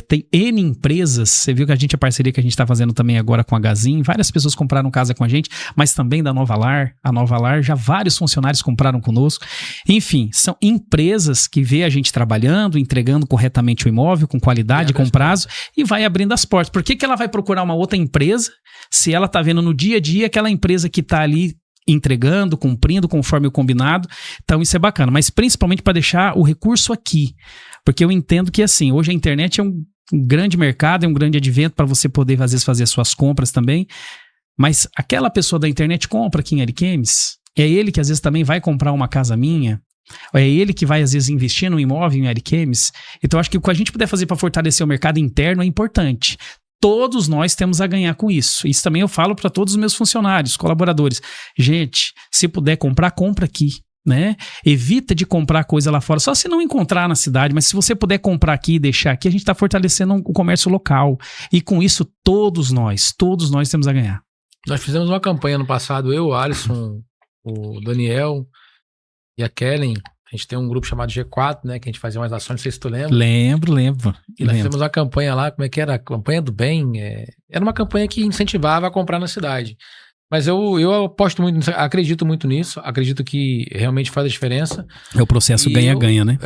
Tem N empresas, você viu que a parceria que a gente está fazendo também agora com a Gazin, várias pessoas compraram casa com a gente, mas também da Nova Lar. A Nova Lar, já vários funcionários compraram conosco. Enfim, são empresas que vê a gente trabalhando, entregando corretamente o imóvel, com qualidade, com prazo, e vai abrindo as portas. Por que ela vai procurar uma outra empresa se ela está vendo no dia a dia aquela empresa que está ali entregando, cumprindo conforme o combinado? Então isso é bacana, mas principalmente para deixar o recurso aqui, porque eu entendo que assim, hoje a internet é um grande mercado, é um grande advento para você poder às vezes fazer suas compras também, mas aquela pessoa da internet compra aqui em Ariquemes, é ele que às vezes também vai comprar uma casa minha, é ele que vai às vezes investir num imóvel em Ariquemes. Então acho que o que a gente puder fazer para fortalecer o mercado interno é importante. Todos nós temos a ganhar com isso. Isso também eu falo para todos os meus funcionários, colaboradores. Gente, se puder comprar, compra aqui, né? Evita de comprar coisa lá fora, só se não encontrar na cidade, mas se você puder comprar aqui e deixar aqui, a gente está fortalecendo o comércio local. E com isso, todos nós temos a ganhar. Nós fizemos uma campanha no passado, eu, o Alisson, o Daniel e a Kellen. A gente tem um grupo chamado G4, né? Que a gente fazia umas ações, não sei se tu lembra. Lembro. E nós fizemos uma campanha lá, como é que era? A campanha do bem. Era uma campanha que incentivava a comprar na cidade. Mas eu aposto muito nisso, acredito muito nisso, acredito que realmente faz a diferença. É o processo ganha-ganha, né?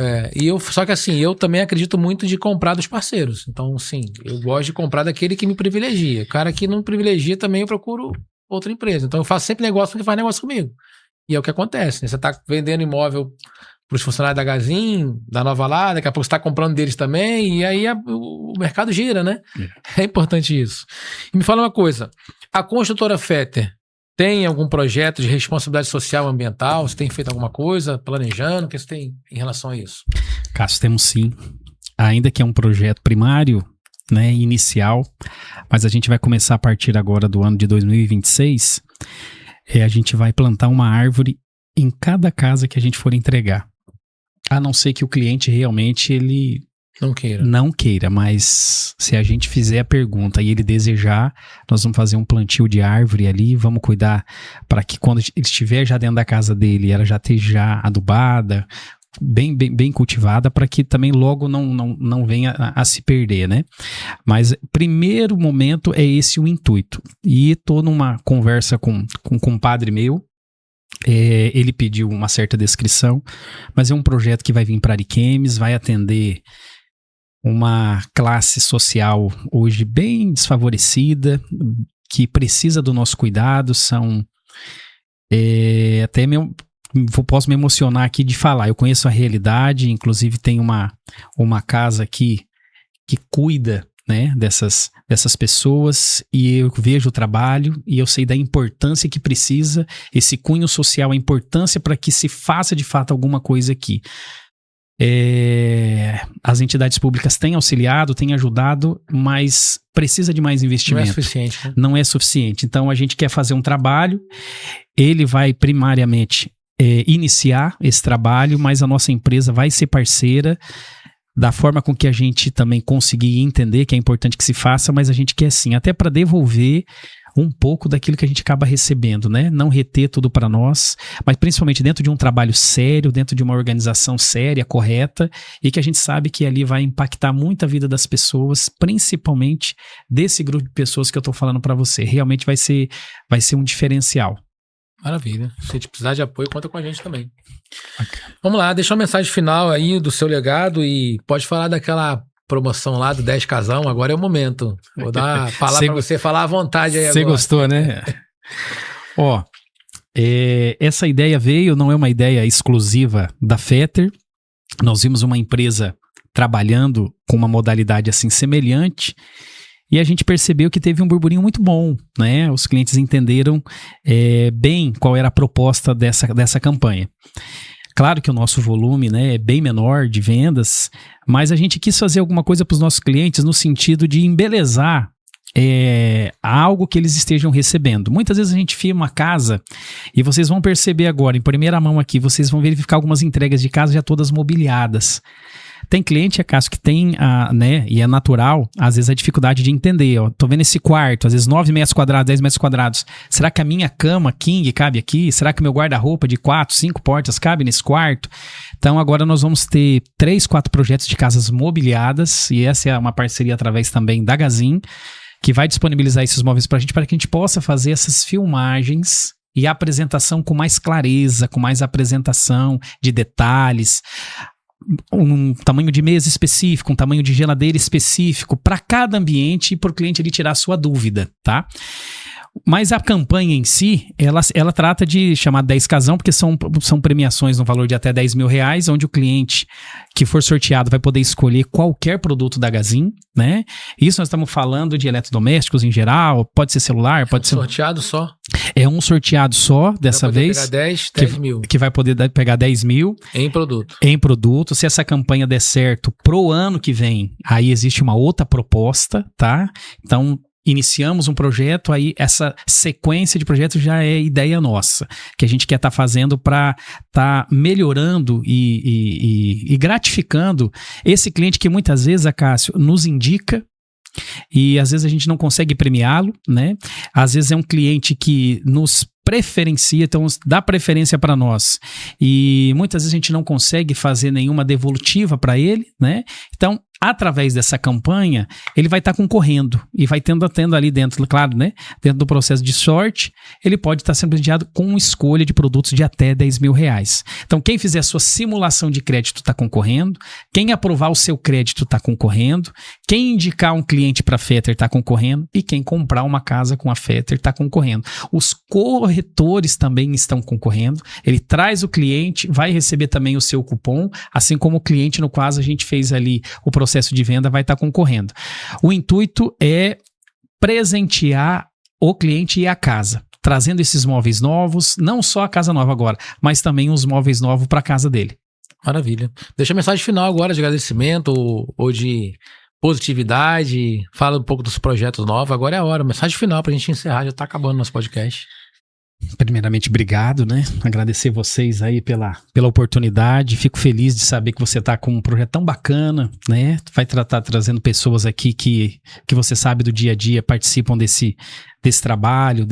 Só que assim, eu também acredito muito de comprar dos parceiros. Então, sim, eu gosto de comprar daquele que me privilegia. O cara que não me privilegia também eu procuro outra empresa. Então eu faço sempre negócio com quem faz negócio comigo. E é o que acontece, né? Você tá vendendo imóvel para os funcionários da Gazin, da Nova Lar, daqui a pouco você está comprando deles também, e aí o mercado gira, né? É importante isso. E me fala uma coisa, a construtora Fetter tem algum projeto de responsabilidade social e ambiental? Você tem feito alguma coisa, planejando? O que você tem em relação a isso? Cássio, temos sim. Ainda que é um projeto primário, né, inicial, mas a gente vai começar a partir agora do ano de 2026, a gente vai plantar uma árvore em cada casa que a gente for entregar. A não ser que o cliente realmente ele não queira, mas se a gente fizer a pergunta e ele desejar, nós vamos fazer um plantio de árvore ali, vamos cuidar para que quando ele estiver já dentro da casa dele, ela já esteja adubada, bem cultivada, para que também logo não venha a se perder, né? Mas primeiro momento é esse o intuito. E estou numa conversa com um compadre meu. Ele pediu uma certa descrição, mas é um projeto que vai vir para Ariquemes, vai atender uma classe social hoje bem desfavorecida, que precisa do nosso cuidado. São posso me emocionar aqui de falar, eu conheço a realidade, inclusive tem uma casa aqui que cuida, né, dessas pessoas, e eu vejo o trabalho e eu sei da importância que precisa, esse cunho social, a importância para que se faça de fato alguma coisa aqui. As entidades públicas têm auxiliado, têm ajudado, mas precisa de mais investimento. Não é suficiente, né? Não é suficiente. Então, a gente quer fazer um trabalho, ele vai primariamente iniciar esse trabalho, mas a nossa empresa vai ser parceira da forma com que a gente também conseguir entender que é importante que se faça, mas a gente quer sim, até para devolver um pouco daquilo que a gente acaba recebendo, né? Não reter tudo para nós, mas principalmente dentro de um trabalho sério, dentro de uma organização séria, correta, e que a gente sabe que ali vai impactar muito a vida das pessoas, principalmente desse grupo de pessoas que eu estou falando para você. Realmente vai ser um diferencial. Maravilha. Se te precisar de apoio, conta com a gente também. Vamos lá, deixa uma mensagem final aí do seu legado e pode falar daquela promoção lá do 10 casão, agora é o momento. Vou dar a palavra para você falar à vontade aí agora. Você gostou, né? Ó, essa ideia não é uma ideia exclusiva da Fetter. Nós vimos uma empresa trabalhando com uma modalidade assim semelhante e a gente percebeu que teve um burburinho muito bom, né? Os clientes entenderam bem qual era a proposta dessa campanha. Claro que o nosso volume, né, é bem menor de vendas, mas a gente quis fazer alguma coisa para os nossos clientes no sentido de embelezar algo que eles estejam recebendo. Muitas vezes a gente filma uma casa e vocês vão perceber agora, em primeira mão aqui, vocês vão verificar algumas entregas de casa já todas mobiliadas. Tem cliente, Cássio, que tem, né, e é natural, às vezes a dificuldade de entender, ó, tô vendo esse quarto, às vezes 9 metros quadrados, 10 metros quadrados, será que a minha cama king cabe aqui? Será que meu guarda-roupa de 4, 5 portas cabe nesse quarto? Então agora nós vamos ter 3, 4 projetos de casas mobiliadas, e essa é uma parceria através também da Gazin, que vai disponibilizar esses móveis para que a gente possa fazer essas filmagens e a apresentação com mais clareza, com mais apresentação de detalhes, um tamanho de mesa específico, um tamanho de geladeira específico para cada ambiente e para o cliente ele tirar a sua dúvida, tá? Mas a campanha em si, ela trata de chamar 10 casão, porque são premiações no valor de até R$10 mil, onde o cliente que for sorteado vai poder escolher qualquer produto da Gazin, né? Isso nós estamos falando de eletrodomésticos em geral, pode ser celular, pode ser... Sorteado só? É um sorteado só, dessa vez. Vai poder pegar 10 mil. Que vai poder pegar 10 mil. Em produto. Em produto. Se essa campanha der certo pro ano que vem, aí existe uma outra proposta, tá? Então... iniciamos um projeto, aí essa sequência de projetos já é ideia nossa, que a gente quer estar fazendo para estar melhorando e gratificando esse cliente que muitas vezes, Cássio, nos indica e às vezes a gente não consegue premiá-lo, né? Às vezes é um cliente que nos preferencia, então dá preferência para nós e muitas vezes a gente não consegue fazer nenhuma devolutiva para ele, né? Então, através dessa campanha, ele vai estar concorrendo e vai tendo ali dentro, claro, né? Dentro do processo de sorte, ele pode estar sendo premiado com escolha de produtos de até R$10 mil. Então, quem fizer a sua simulação de crédito está concorrendo, quem aprovar o seu crédito está concorrendo, quem indicar um cliente para a Fetter está concorrendo e quem comprar uma casa com a Fetter está concorrendo. Os corretores também estão concorrendo, ele traz o cliente, vai receber também o seu cupom, assim como o cliente no qual a gente fez ali o processo de venda vai estar concorrendo. O intuito é presentear o cliente e a casa, trazendo esses móveis novos, não só a casa nova agora, mas também os móveis novos para a casa dele. Maravilha. Deixa a mensagem final agora de agradecimento ou de positividade, fala um pouco dos projetos novos, agora é a hora, mensagem final para a gente encerrar, já está acabando nosso podcast. Primeiramente, obrigado, né? Agradecer vocês aí pela oportunidade. Fico feliz de saber que você está com um projeto tão bacana, né? Vai trazendo pessoas aqui que você sabe do dia a dia, participam desse trabalho,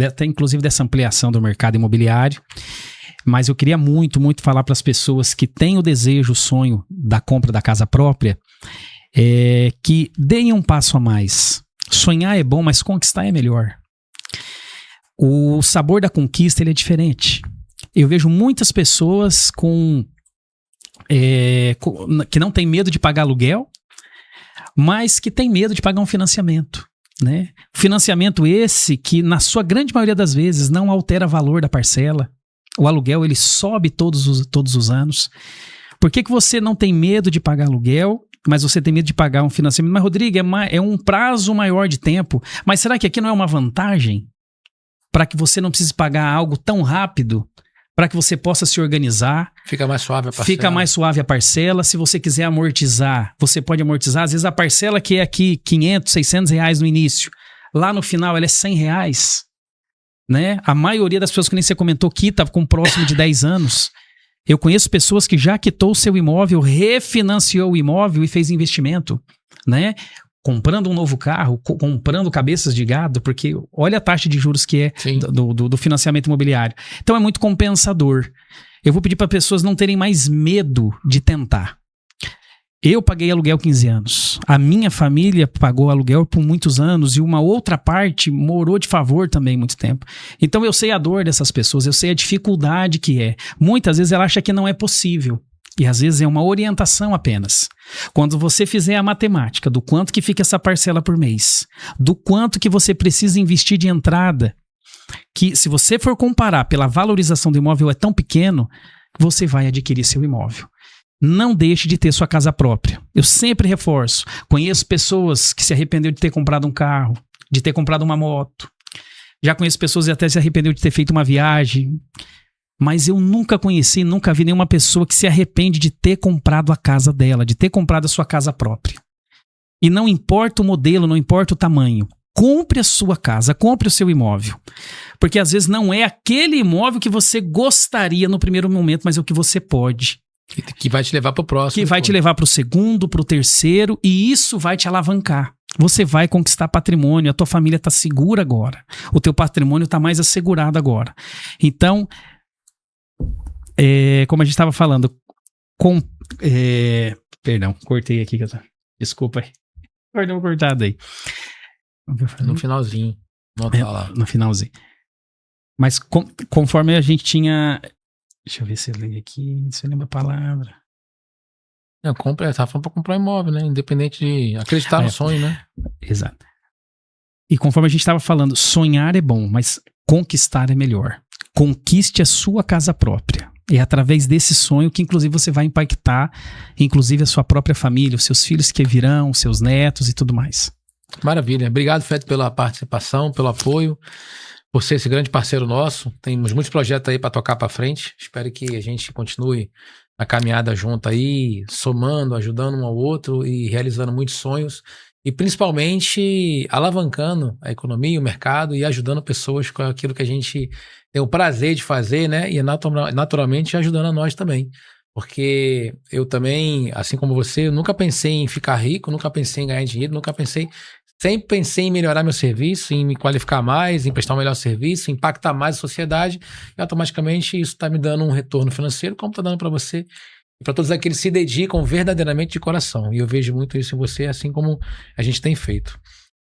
até inclusive dessa ampliação do mercado imobiliário. Mas eu queria muito, muito falar para as pessoas que têm o desejo, o sonho da compra da casa própria, que deem um passo a mais. Sonhar é bom, mas conquistar é melhor. O sabor da conquista ele é diferente. Eu vejo muitas pessoas que não tem medo de pagar aluguel, mas que tem medo de pagar um financiamento, né? Financiamento esse que, na sua grande maioria das vezes, não altera o valor da parcela. O aluguel ele sobe todos os anos. Por que você não tem medo de pagar aluguel, mas você tem medo de pagar um financiamento? Mas, Rodrigo, é um prazo maior de tempo. Mas será que aqui não é uma vantagem? Para que você não precise pagar algo tão rápido, para que você possa se organizar. Fica mais suave a parcela. Fica mais suave a parcela. Se você quiser amortizar, você pode amortizar. Às vezes a parcela que é aqui 500, 600 reais no início, lá no final ela é 100 reais. Né? A maioria das pessoas que nem você comentou quita com próximo de 10 anos. Eu conheço pessoas que já quitou o seu imóvel, refinanciou o imóvel e fez investimento, né? Comprando um novo carro, comprando cabeças de gado, porque olha a taxa de juros que é do financiamento imobiliário. Então é muito compensador. Eu vou pedir para pessoas não terem mais medo de tentar. Eu paguei aluguel 15 anos. A minha família pagou aluguel por muitos anos e uma outra parte morou de favor também muito tempo. Então eu sei a dor dessas pessoas, eu sei a dificuldade que é. Muitas vezes ela acha que não é possível. E às vezes é uma orientação apenas. Quando você fizer a matemática do quanto que fica essa parcela por mês, do quanto que você precisa investir de entrada, que se você for comparar pela valorização do imóvel é tão pequeno, você vai adquirir seu imóvel. Não deixe de ter sua casa própria. Eu sempre reforço. Conheço pessoas que se arrependeram de ter comprado um carro, de ter comprado uma moto. Já conheço pessoas que até se arrependeram de ter feito uma viagem. Mas eu nunca conheci, nunca vi nenhuma pessoa que se arrepende de ter comprado a casa dela, de ter comprado a sua casa própria. E não importa o modelo, não importa o tamanho. Compre a sua casa, compre o seu imóvel. Porque às vezes não é aquele imóvel que você gostaria no primeiro momento, mas é o que você pode. Que vai te levar para o próximo. Que vai te levar para o segundo, para o terceiro, e isso vai te alavancar. Você vai conquistar patrimônio, a tua família está segura agora. O teu patrimônio está mais assegurado agora. Então, como a gente estava falando, perdão, cortei aqui. Desculpa aí. Deu uma cortada aí. No finalzinho. No finalzinho. Mas conforme a gente tinha... Deixa eu ver se eu leio aqui, se eu lembro a palavra. Não, tava falando para comprar um imóvel, né? Independente de acreditar no sonho, né? Exato. E conforme a gente estava falando, sonhar é bom, mas conquistar é melhor. Conquiste a sua casa própria. É através desse sonho que, inclusive, você vai impactar, inclusive, a sua própria família, os seus filhos que virão, os seus netos e tudo mais. Maravilha. Obrigado, Fred, pela participação, pelo apoio, por ser esse grande parceiro nosso. Temos muitos projetos aí para tocar para frente. Espero que a gente continue a caminhada junto aí, somando, ajudando um ao outro e realizando muitos sonhos. E principalmente alavancando a economia, o mercado e ajudando pessoas com aquilo que a gente tem o prazer de fazer, né? E naturalmente ajudando a nós também. Porque eu também, assim como você, eu nunca pensei em ficar rico, nunca pensei em ganhar dinheiro, sempre pensei em melhorar meu serviço, em me qualificar mais, em prestar um melhor serviço, em impactar mais a sociedade, e automaticamente isso está me dando um retorno financeiro, como está dando para você, e para todos aqueles que se dedicam verdadeiramente de coração. E eu vejo muito isso em você, assim como a gente tem feito.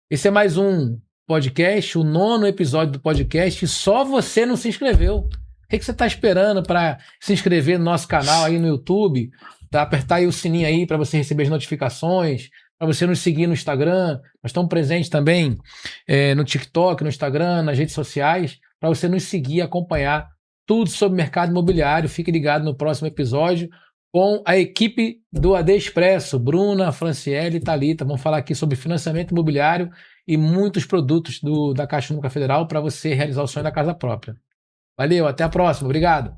Esse é mais um podcast, o 9º episódio do podcast, e só você não se inscreveu. O que você está esperando para se inscrever no nosso canal aí no YouTube? Tá? Apertar aí o sininho aí para você receber as notificações, para você nos seguir no Instagram. Nós estamos presentes também no TikTok, no Instagram, nas redes sociais, para você nos seguir e acompanhar tudo sobre mercado imobiliário. Fique ligado no próximo episódio com a equipe do AD Expresso, Bruna, Franciele e Thalita. Vamos falar aqui sobre financiamento imobiliário e muitos produtos da Caixa Econômica Federal para você realizar o sonho da casa própria. Valeu, até a próxima. Obrigado.